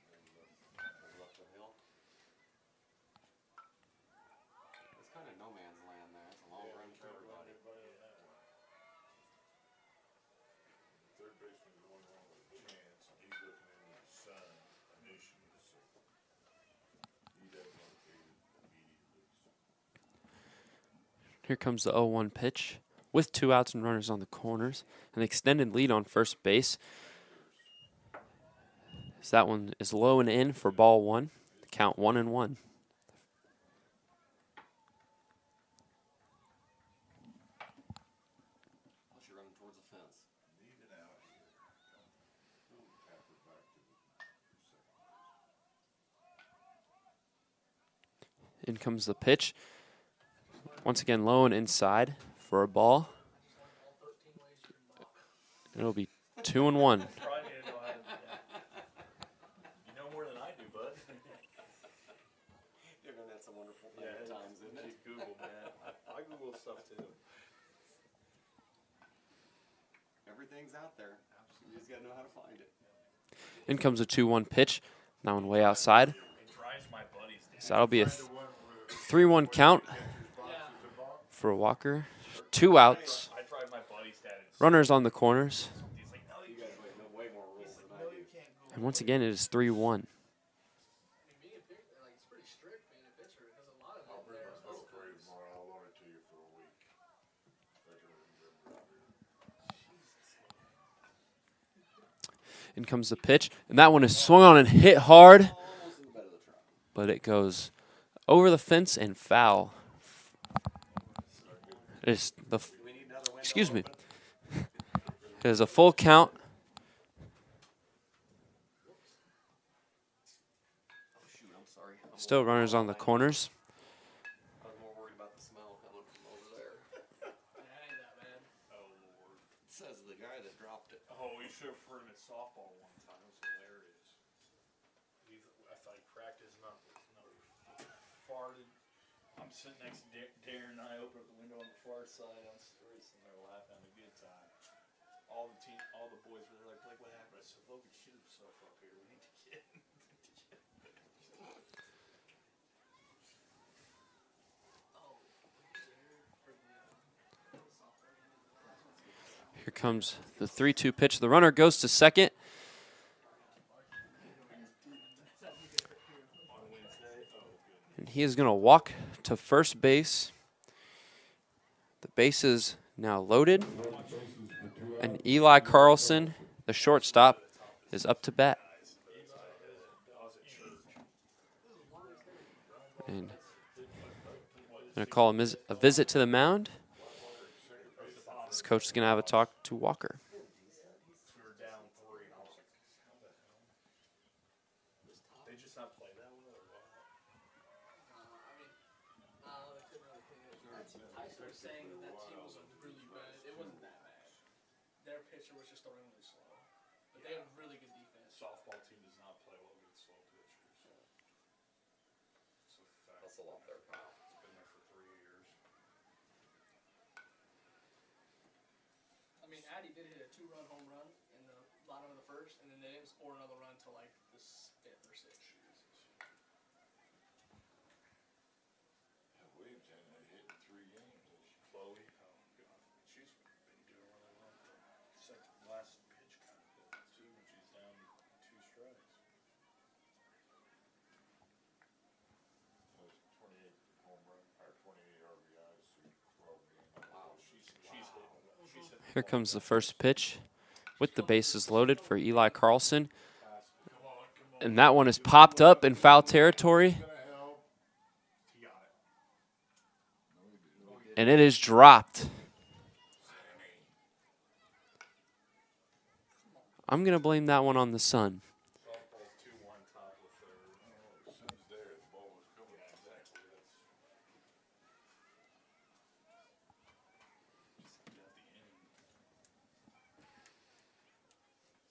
S2: Left the hill. It's kind of no man's land there. It's a long run for everybody.
S4: third baseman is the one wrong with a chance, and he's looking into the sun initially, so he doesn't want to be immediately.
S1: Here comes the 0-1 pitch with 2 outs and runners on the corners. An extended lead on first base. So that one is low and in for ball 1. Count 1-1.
S2: Unless you're running towards the fence.
S4: Need an out here. Don't tap it back to the second.
S1: In comes the pitch. Once again, low and inside for a ball. It'll be 2-1.
S6: Probably need to know how to do that. You know more than I do, bud.
S2: You're going to have some wonderful
S6: Yeah,
S2: times, isn't it?
S6: just Google, man. I Google stuff too.
S2: Everything's out there. You just got to know how to find it.
S1: In comes a 2-1 pitch. That one way outside.
S6: It drives my buddies.
S1: So that'll be a 3-1 count for Walker. 2 outs.
S6: I drive my buddy's dad.
S1: Runners on the corners.
S6: He's like, no, you
S2: You guys know way more rules than I do.
S6: can't Google.
S1: And once again, it is 3-1.
S3: I mean, being a pitcher, like, it's pretty strict being a pitcher because a lot of
S4: I'll
S3: them
S4: bring
S3: there
S4: my
S3: are
S4: book for you tomorrow. I'll loan it to you for a week. I can remember out here.
S1: In comes the pitch. And that one is swung on and hit hard.
S2: Almost in the bed of the truck.
S1: But it goes over the fence and foul. It is the
S2: Do we need another window?
S1: excuse me. It is a full count.
S2: Oh, shoot, I'm sorry.
S1: Still runners on the corners.
S2: I was more worried about the smell coming from over there.
S3: That ain't that bad.
S6: Oh, Lord.
S2: Says the guy that dropped it.
S6: Oh, you should have heard him at softball one time. It was hilarious. I thought he cracked his knuckles. No, he farted. I'm sitting next to Darren, and I open up the window on the far side. I'm sitting there laughing, having a good time. All the boys were there like, what happened? I said, Logan, shoot himself up here. We need to get him.
S1: Here comes the 3-2 pitch. The runner goes to second. And he is going to walk to first base. The base is now loaded. And Eli Carlson, the shortstop, is up to bat. And I'm going to call a visit to the mound. This coach is going to have a talk to Walker.
S6: We were down 3, and I was like, how the hell? They just not play that one or what?
S3: They couldn't really hit it. Tyson was saying that team was really bad. It wasn't that bad. Their pitcher was just throwing really slow. But they had really good defense.
S6: Softball team does not play well against slow pitchers. It's a fact.
S2: That's a lot there, pal.
S3: mean, Addy did hit a 2-run home run in the bottom of the first, and then they didn't score another run until like the 5th or 6th.
S4: Yeah, Williams had a hit in 3 games.
S6: Chloe, oh god, she's been doing really well. Second last pitch kind of hit too when she's down 2 strikes.
S4: That's 28 home run, or 28 RBIs through 12 games.
S2: Wow.
S6: She's hitting
S1: Here comes the first pitch with the bases loaded for Eli Carlson. And that one is popped up in foul territory.
S6: He got it.
S1: And it is dropped. I'm going to blame that one on the sun.
S6: Softball's 2-1 top of the 3rd.
S4: Oh, the sun's there, the ball was coming.
S6: Yeah, exactly. That's just at the inning.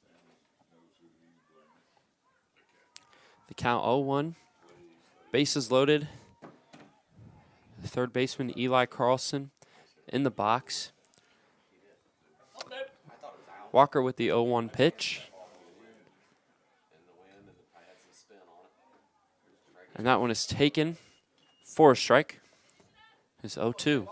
S4: Sam knows who he's blaming.
S1: The count 0-1. Bases loaded. Third baseman Eli Carlson in the box. Walker with the 0-1 pitch. And that one is taken for a strike. It's 0-2.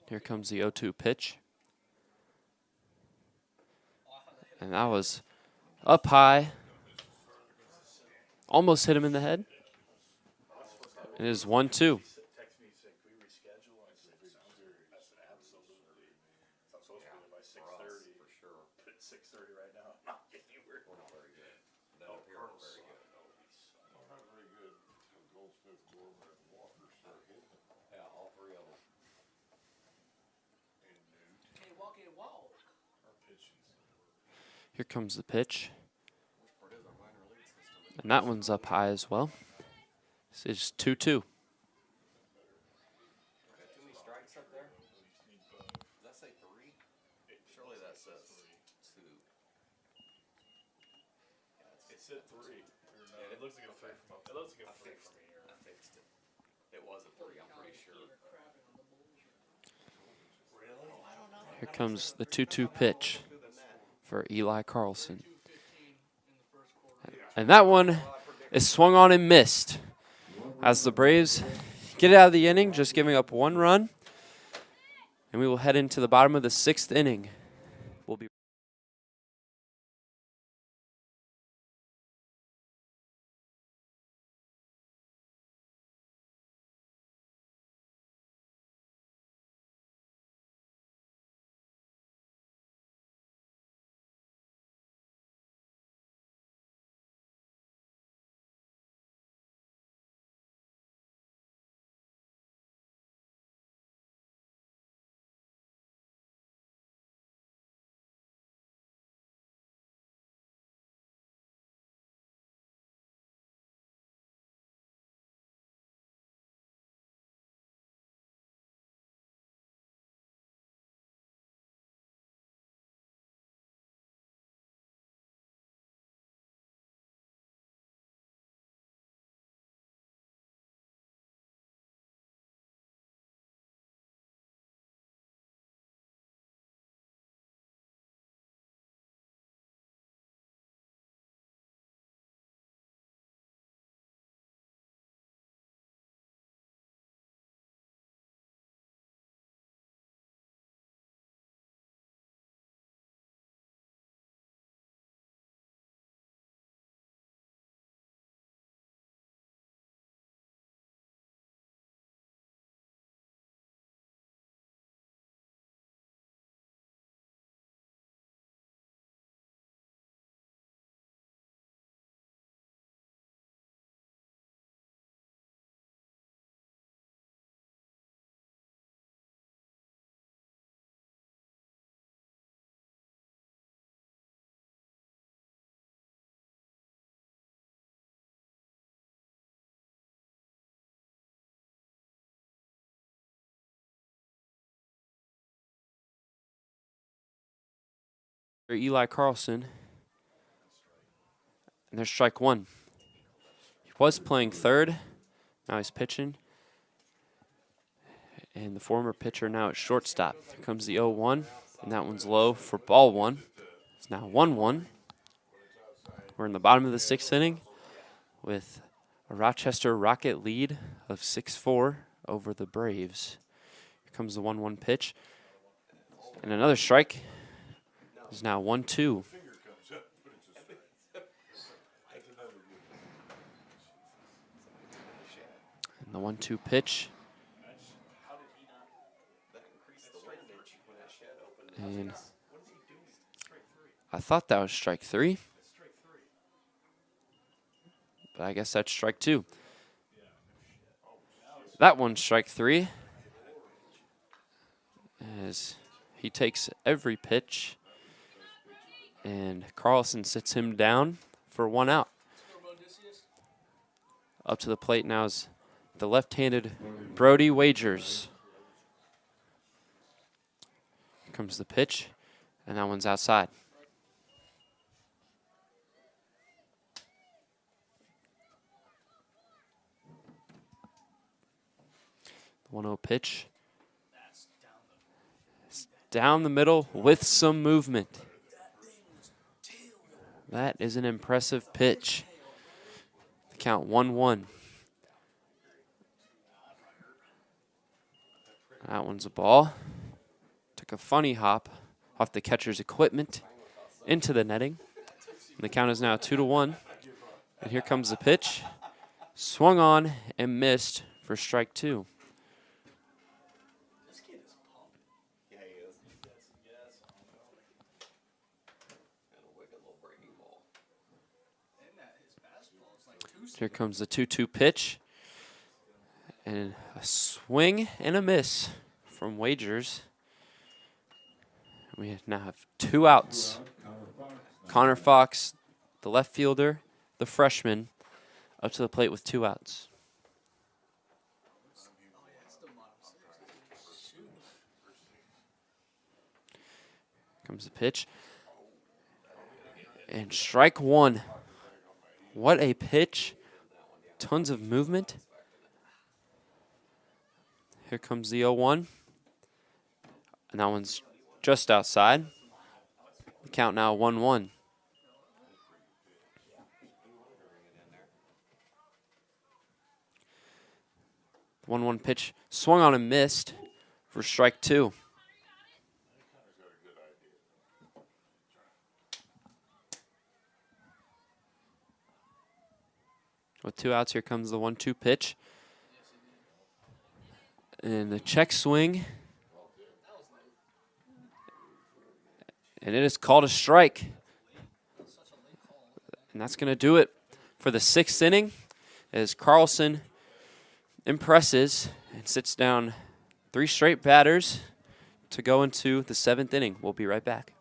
S1: Here comes the 0-2 pitch. And that was up high. Almost hit him in the head. It is 1-2.
S6: Text me, said, can we reschedule? I said, I said, absolutely. So I'm supposed to be there by 6:30.
S2: For sure.
S6: But it's 6:30 right now. I'm not anywhere.
S2: We're not very good. That appear very good.
S4: Not very good. Goldsmith, Gorman, and Walker start hitting them.
S2: Yeah, all 3 of them.
S4: And Newt,
S3: Can't walk, can't walk.
S6: Our pitching's
S1: Here comes the pitch.
S2: Worst part is our minor league system.
S1: And that one's up high as well. This is 2-2.
S2: Got too many strikes up there? Does that say 3? Surely that says 2.
S6: It said 3. Yeah, it looks like a 3 from up. It looks like a 3 from here.
S2: I fixed it. It was a 3, I'm pretty sure.
S6: Really? I don't know.
S1: Here comes the 2-2 pitch for Eli Carlson.
S3: 2:15 in the first quarter.
S1: And that one is swung on and missed. As the Braves get out of the inning, just giving up 1 run. And we will head into the bottom of the 6th inning. We'll be Eli Carlson. And there's strike one. He was playing third. Now he's pitching. And the former pitcher now at shortstop. Here comes the 0-1. And that one's low for ball one. It's now 1-1. We're in the bottom of the sixth inning with a Rochester Rocket lead of 6-4 over the Braves. Here comes the 1-1 pitch. And another strike. It's now 1-2. And the 1-2 pitch. And I thought that was strike three. But I guess that's strike two. That one's strike three. As he takes every pitch. And Carlson sits him down for 1 out. Up to the plate now is the left-handed Brody Wagers. Here comes the pitch, and that one's outside. The 1-0 pitch. It's down the middle with some movement. That is an impressive pitch. Count 1-1. That one's a ball. Took a funny hop off the catcher's equipment into the netting. And the count is now 2-1. And here comes the pitch. Swung on and missed for strike two.
S2: Yeah, he is. And a wicked little breaking ball.
S1: Here comes the 2-2 pitch. And a swing and a miss from Wagers. We now have 2 outs. Connor Fox, the left fielder, the freshman, up to the plate with 2 outs. Comes the pitch. And strike one. What a pitch. Tons of movement. Here comes the 0-1. And that one's just outside. The count now 1-1. The 1-1 pitch swung on and missed for strike two. With 2 outs, here comes the 1-2 pitch. And the check swing. And it is called a strike. And that's going to do it for the 6th inning as Carlson impresses and sits down 3 straight batters to go into the 7th inning. We'll be right back.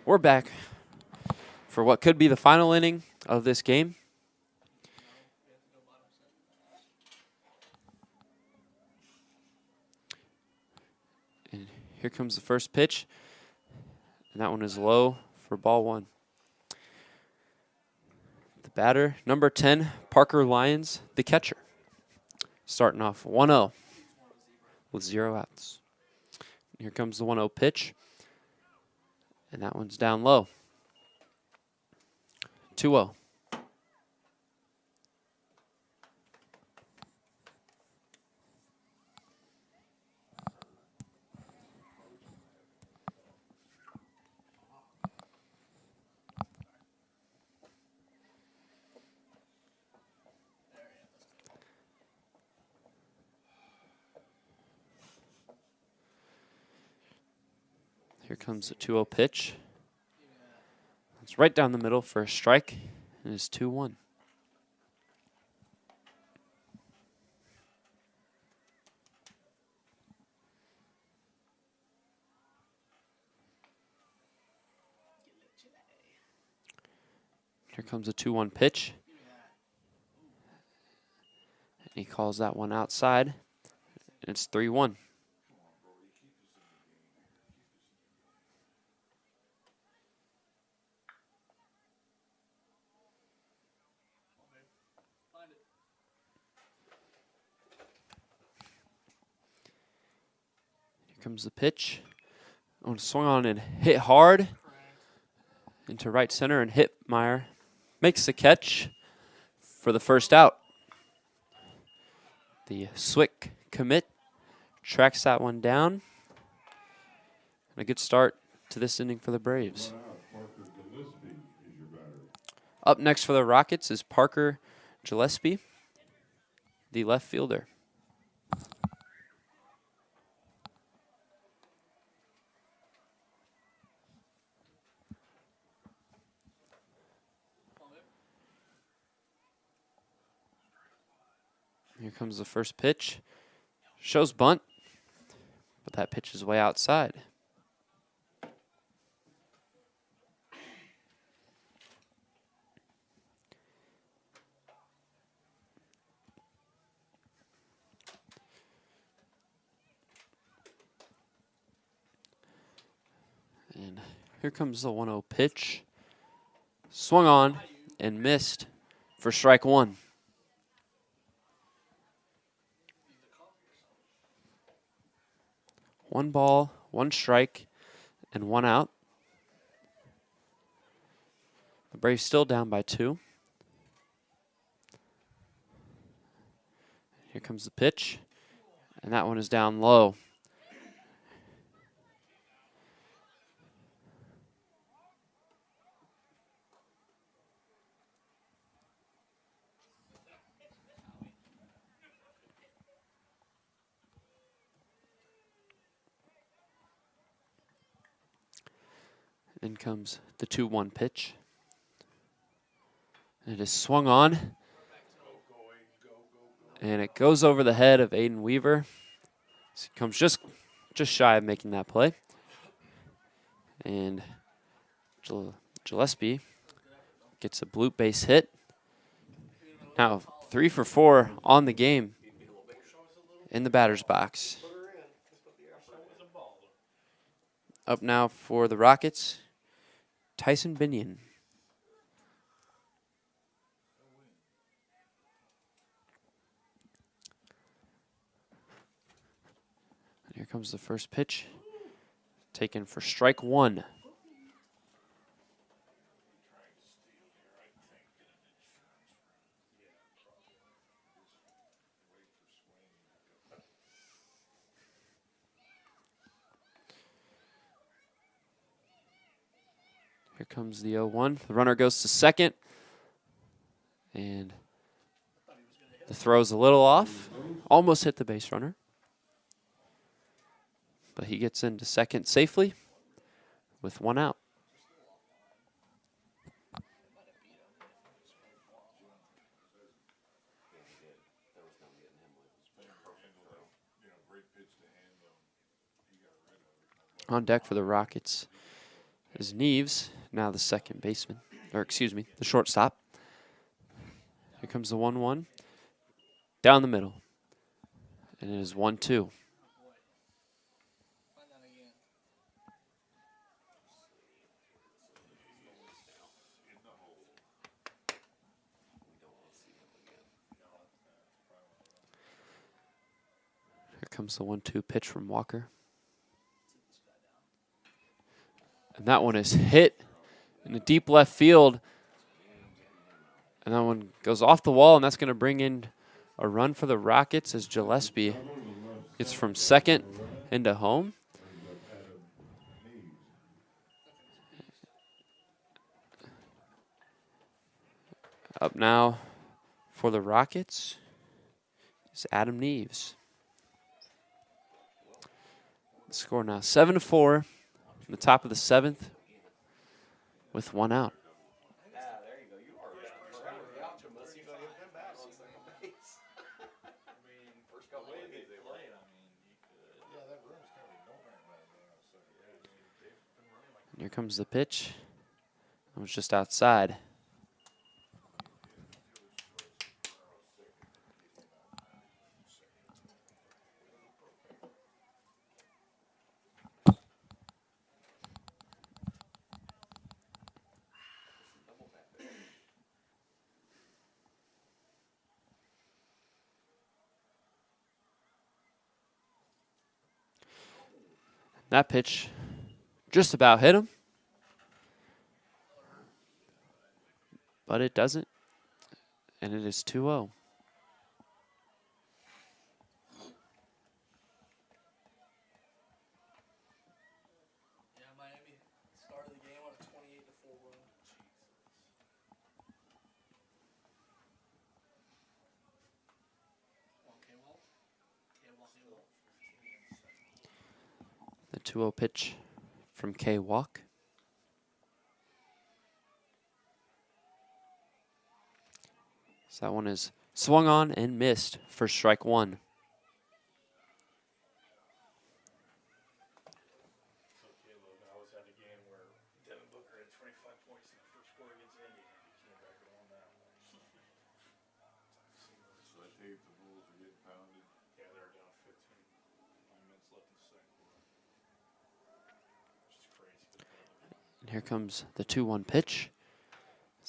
S1: We're back for what could be the final inning of this game. And here comes the first pitch. And that one is low for ball one. The batter, number 10, Parker Lyons, the catcher. Starting off 1-0 with 0 outs. Here comes the 1-0 pitch. And that one's down low. 2-0. Here comes the 2-0 pitch. It's right down the middle for a strike, and it's 2-1. Here comes a 2-1 pitch. And he calls that one outside, and it's 3-1. Here comes the pitch. Oh, swung on and hit hard into right center, and Hitmeyer makes the catch for the first out. The Swick commit tracks that one down. And a good start to this inning for the Braves.
S5: Parker Gillespie is your batter.
S1: Up next for the Rockets is Parker Gillespie, the left fielder. Here comes the first pitch. Shows bunt, but that pitch is way outside. And here comes the 1-0 pitch. Swung on and missed for strike one. One ball, one strike, and one out. The Braves still down by 2. Here comes the pitch, and that one is down low. In comes the 2-1 pitch. And it is swung on. And it goes over the head of Aiden Weaver. So he comes just shy of making that play. And Gillespie gets a bloop base hit. Now 3 for 4 on the game in the batter's box. Up now for the Rockets, Tyson Binion. And here comes the first pitch, taken for strike one. Here comes the 0-1. The runner goes to second. And the throw's a little off. Almost hit the base runner. But he gets into second safely with 1 out. On deck for the Rockets is Neves, now the second baseman, or excuse me, the shortstop. Here comes the 1-1. Down the middle. And it is 1-2.
S3: Find that again.
S1: Here comes the 1-2 pitch from Walker. And that one is hit in the deep left field. And that one goes off the wall, and that's going to bring in a run for the Rockets as Gillespie gets from second into home. Up now for the Rockets is Adam Neves. The score now 7-4 in the top of the 7th with 1 out.
S2: There you go. You are forever optimist. You gonna get them back on second base.
S6: I mean, first couple of games they played, I mean, you could.
S4: Yeah, that room's kind of a no-brainer right now, so yeah, I mean, they've been running like.
S1: And here comes the pitch. It was just outside. That pitch just about hit him, but it doesn't, and it is 2-0.
S3: Yeah, Miami started the game on a 28-4 run.
S1: The 2-0 pitch from K. Walk. So that one is swung on and missed for strike 1.
S6: So Caleb, I was at a game where Devin Booker had 25 points in the first quarter against Indy, and he came back and won that one.
S4: So I take the Bulls are getting pounded.
S6: Yeah, they're down 15. 9 minutes left in the second quarter. Which is crazy.
S1: And here comes the 2-1 pitch.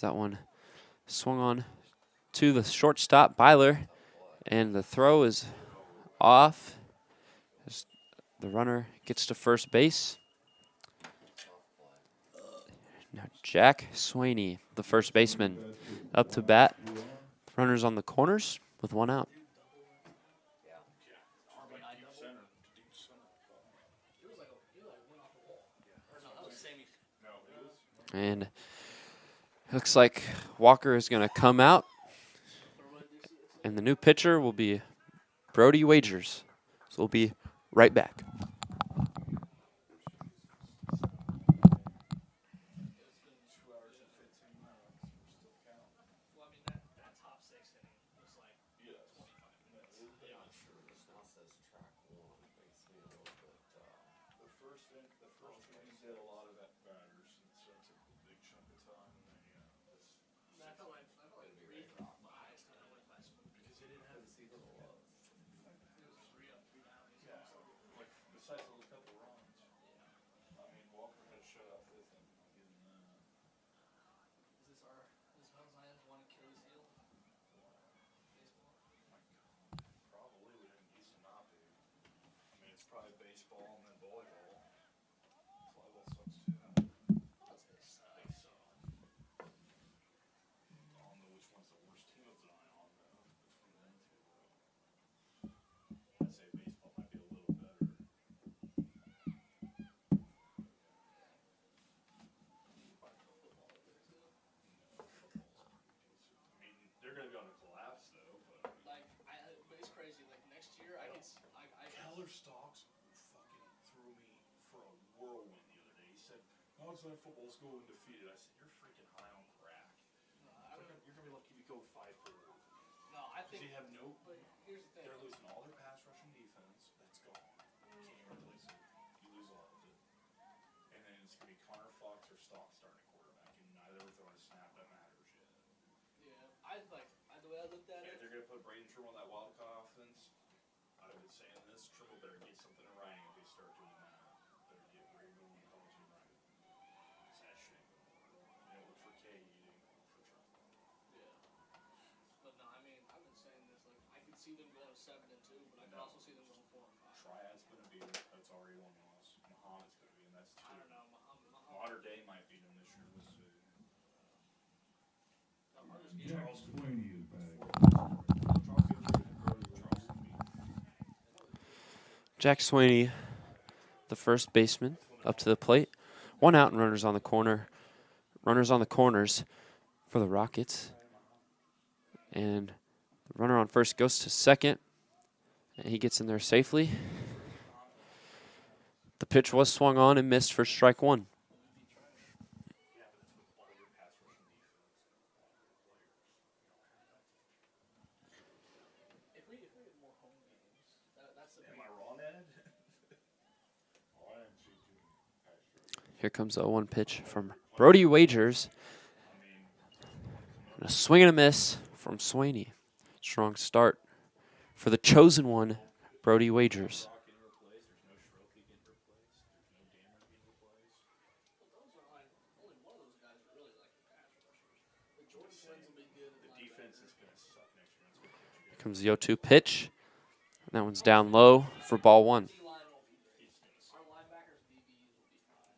S1: That one swung on to the shortstop, Byler, and the throw is off as the runner gets to first base. Now Jack Swaney, the first baseman, up to bat. Runners on the corners with 1 out. And looks like Walker is going to come out. And the new pitcher will be Brody Wagers. So we'll be right back.
S6: Besides those couple runs. I mean, Walker had a shutout fifth inning. I'll give him that.
S3: Is Valentine's one Achilles heel? Baseball?
S6: Probably, but it needs to not be. I mean, it's probably baseball and then volleyball. Volleyball sucks too.
S3: I'd say so.
S6: I think so. I don't know which one's the worst team of Zion, though, between them two, though. I'd say baseball might be a little better. I mean, they're going to be on a collapse, though, but.
S3: Like, but it's crazy. Like, next year, I
S6: Keller Stocks fucking threw me for a whirlwind the other day. He said, Outside football's going undefeated. I said, you're freaking high on crack. You're going to be lucky if you go 5-4.
S3: No, I
S6: Because
S3: think.
S6: you have no.
S3: But here's the thing.
S6: They're losing all their pass rushing defense. That's gone. You can't replace it. You lose all of it. And then it's going to be Connor Fox
S3: that
S6: If
S3: in.
S6: they're gonna put Braden Trimble on that wildcat offense, I've been saying this. Trimble better get something in writing if they start doing that. Better get Braden and calls in writing. Because that shit ain't gonna work. It didn't work for K. It didn't work for Trimble.
S3: Yeah. But no, I mean, I've been saying this. Like, I could see them going 7-2, but I could also see them going 4-5.
S6: Triad's gonna beat him. That's already one loss. Muhammad's gonna beat him. That's two.
S3: I don't know.
S6: Modern Day might beat him this year. We'll see.
S5: Jack Sweeney is back.
S1: Jack Sweeney, the first baseman, up to the plate. 1 out and runners on the corner. Runners on the corners for the Rockets. And the runner on first goes to second. And he gets in there safely. The pitch was swung on and missed for strike 1.
S3: If we had more home games, that's the
S6: Am I wrong, Ed?
S4: Oh, I didn't see too many pass rush.
S1: Here comes the 0-1 pitch from Brody Wagers. And a swing and a miss from Sweeney. Strong start for the chosen one, Brody Wagers.
S3: only one of those guys are really like the pass rushers. The Jordan Twins will be good.
S6: The defense is gonna suck next year. That's what you
S1: Here comes the 0-2 pitch. And that one's down low for ball 1.
S3: D-line won't be great. Our linebackers, DBs will be fine.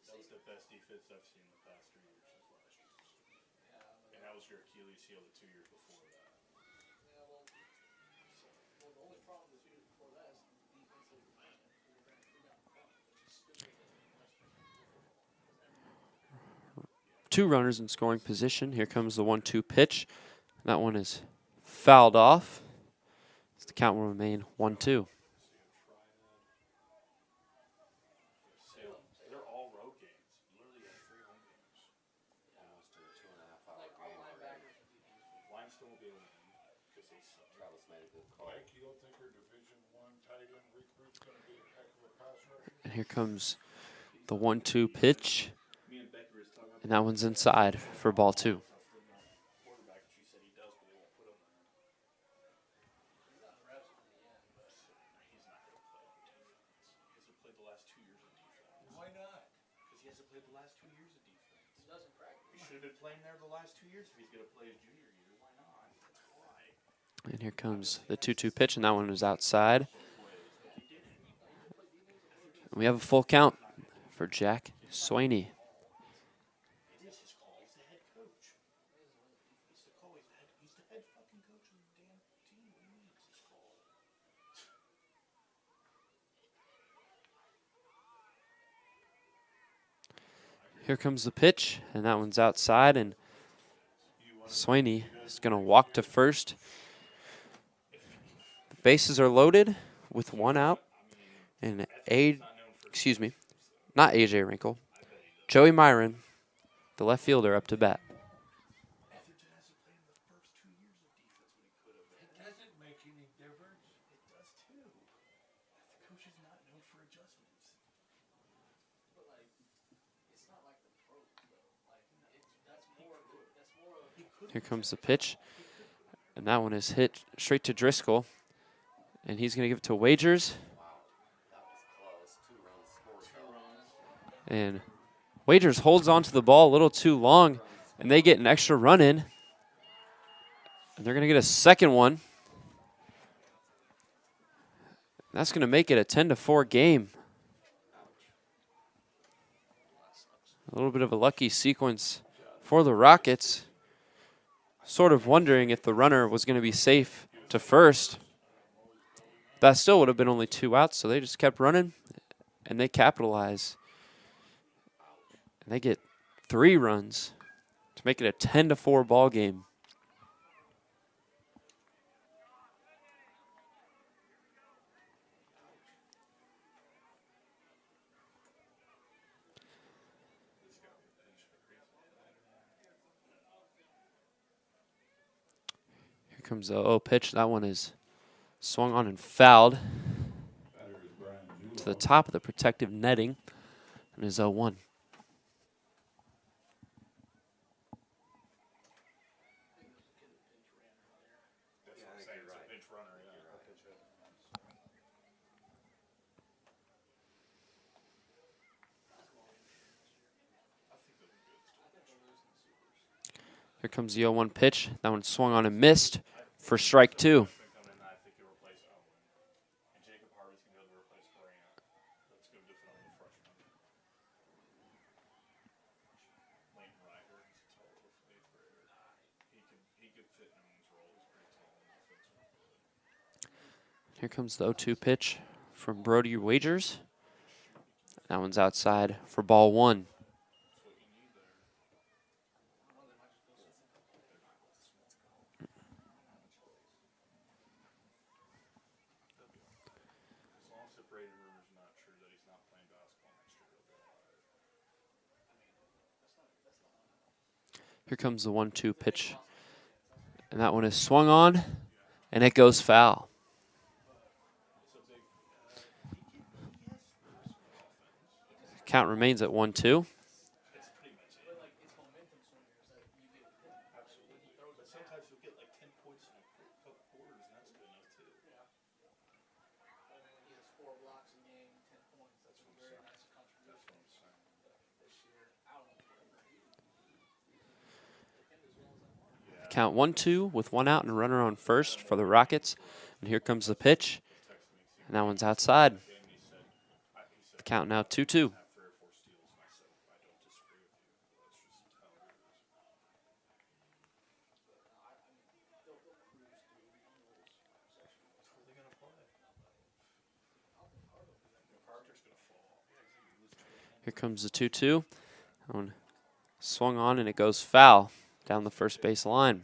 S6: That was the best defense I've seen in the past 3 years since last year. And that was your Achilles heel the 2 years before that.
S3: Yeah, well, the only problem the 2 years before that is the defense that we're playing. We ran 3 down the front, which is still doesn't mean much for football.
S1: 2 runners in scoring position. Here comes the 1-2 pitch. That one is fouled off. The count will remain 1-2.
S6: They're all road games. Literally got 3 home games.
S2: Almost a 2.5 hour
S3: Like, our
S2: game already.
S3: linebackers and DBs.
S6: Limestone will be able to win because they suck.
S2: Travis made a good call.
S4: Mike, you don't think our Division I tight end recruit's gonna be a heck of a pass rusher?
S1: And here comes the 1-2 pitch.
S6: Me and Becky were just talking about
S1: And that one's inside for ball 2.
S6: quarterback, and she said he does, but they won't put him there.
S3: He got reps in the end, but
S6: He's not going to play on defense. He hasn't played the last 2 years of defense.
S4: Why not?
S6: Because he hasn't played the last 2 years of defense.
S3: he doesn't practice.
S6: He should have been playing there the last 2 years if he's going to play his junior year. Why not? That's why.
S1: And here comes the 2-2 pitch, and that one is outside. And we have a full count for Jack Sweeney.
S6: It is his call. He's the head coach. He's the call. He's the head fucking coach of the damn team. What do you mean it's his call?
S1: Here comes the pitch, and that one's outside, and Sweeney is going to walk to first. The bases are loaded with 1 out, and not AJ Wrinkle, Joey Myron, the left fielder, up to bat.
S6: Atherton hasn't played in the first 2 years of defense when he could have.
S4: It doesn't make any difference.
S6: It does too. The coach is not known for adjustments.
S3: But, like, it's not like the pros, though. Like, that's more of
S1: Here comes the pitch, and that one is hit straight to Driscoll, and he's going to give it to Wagers.
S2: That was close. 2 runs scored.
S6: 2 runs.
S1: And Wagers holds onto the ball a little too long, and they get an extra run in. And they're going to get a second one. That's going to make it a 10-4 game. A little bit of a lucky sequence for the Rockets. Sort of wondering if the runner was going to be safe to first. That still would have been only 2 outs, so they just kept running, and they capitalize. And they get 3 runs to make it a 10-4 ball game. Here comes the 0 pitch. That one is swung on and fouled to the top of the protective netting, and is 0-1. Here comes the 0-1 pitch. That one swung on and missed for strike 2. Here comes the 0-2 pitch from Brody Wagers. That one's outside for ball 1. Here comes the 1-2 pitch. And that one is swung on, and it goes foul. Count remains at 1-2. Count 1-2 with 1 out and a runner on first for the Rockets. And here comes the pitch. And that one's outside. The count now 2-2. Here comes the 2-2. That one swung on and it goes foul down the first base line.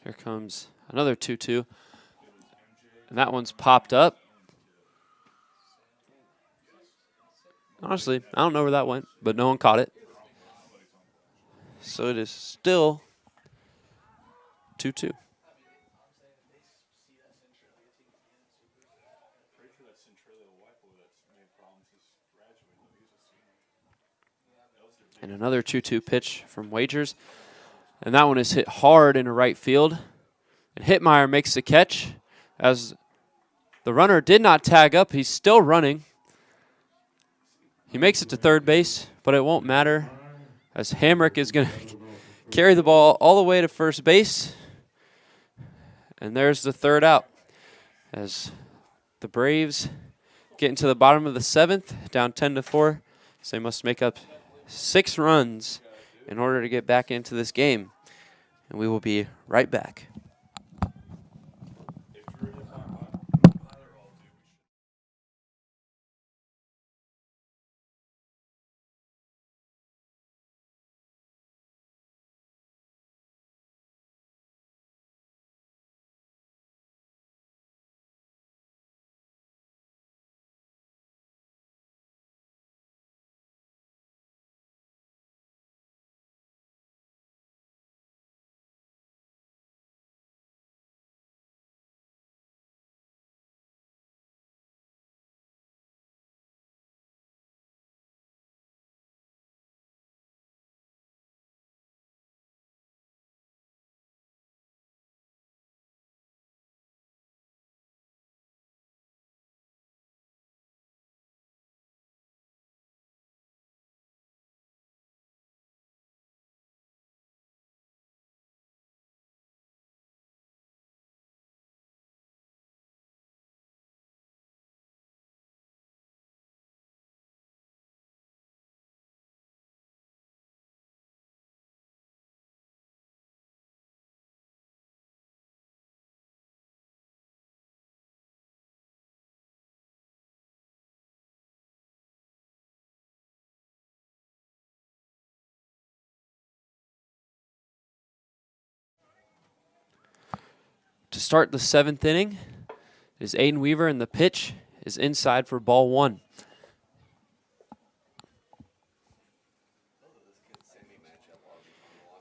S1: Here comes another 2-2. And that one's popped up. Honestly, I don't know where that went, but no one caught it. So it is still 2-2. And another 2-2 pitch from Wagers. And that one is hit hard into right field. And Hittmeyer makes the catch. As the runner did not tag up, he's still running. He makes it to third base, but it won't matter as Hamrick is going to carry the ball all the way to first base. And there's the third out as the Braves get into the bottom of the 7th, down 10-4. So they must make up 6 runs in order to get back into this game. And we will be right back. To start the 7th inning is Aiden Weaver, and the pitch is inside for ball 1.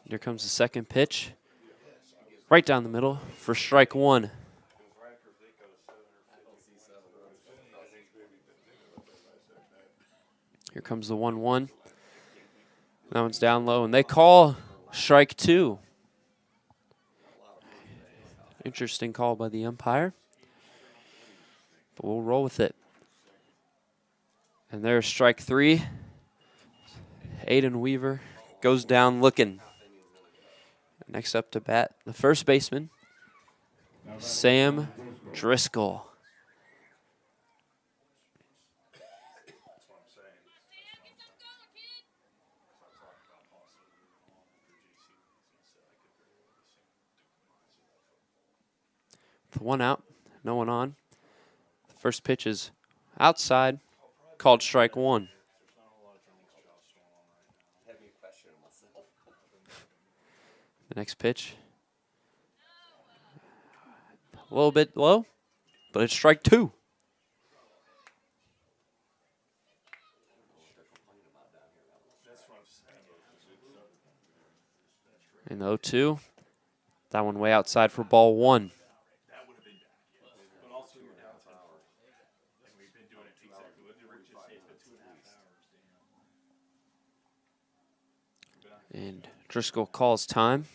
S1: Here comes the second pitch, right down the middle for strike 1. Here comes the 1-1. That one's down low, and they call strike 2. Interesting call by the umpire, but we'll roll with it. And there's strike 3. Aiden Weaver goes down looking. Next up to bat, the first baseman, Sam Driscoll. With 1 out, no one on. The first pitch is outside, called strike 1. The next pitch, a little bit low, but it's strike 2. And the 0-2, that one way outside for ball 1. And Driscoll calls time.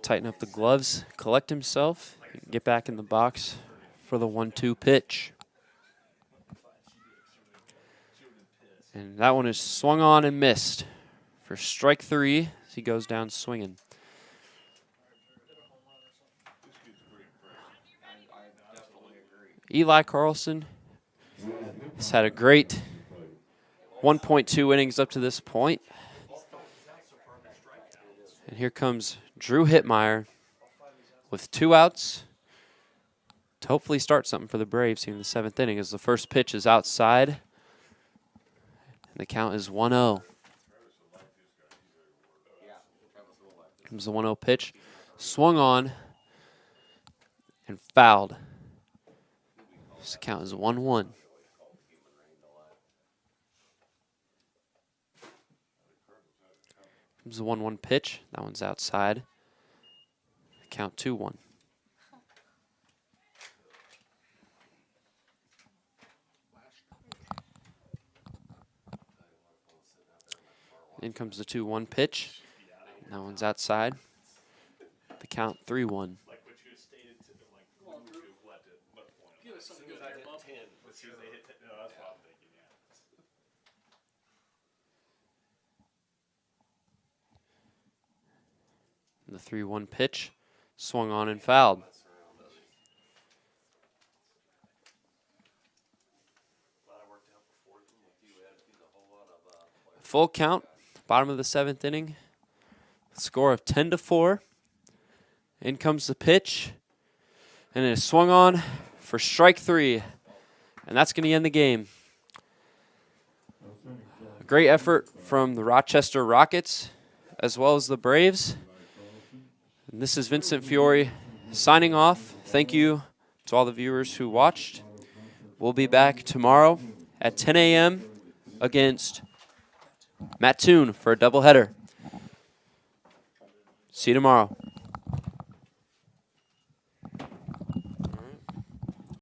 S1: Tighten up the gloves, collect himself, and get back in the box for the 1-2 pitch. And that one is swung on and missed for strike 3 as he goes down swinging. Eli Carlson has had a great 1.2 innings up to this point. And here comes Drew Hittmeyer with 2 outs to hopefully start something for the Braves here in the 7th inning as the first pitch is outside. And the count is 1-0. Comes the 1-0 pitch, swung on and fouled. So the count is 1-1. Comes the 1-1 pitch. That one's outside. Count 2-1. In comes the 2-1 pitch. That one's outside. The count 3-1. The 3-1 pitch, swung on and fouled. Full count, bottom of the 7th inning. Score of 10-4. In comes the pitch, and it is swung on for strike 3, and that's going to end the game. A great effort from the Rochester Rockets as well as the Braves. And this is Vincent Fiore signing off. Thank you to all the viewers who watched. We'll be back tomorrow at 10 a.m. against Mattoon for a doubleheader. See you tomorrow.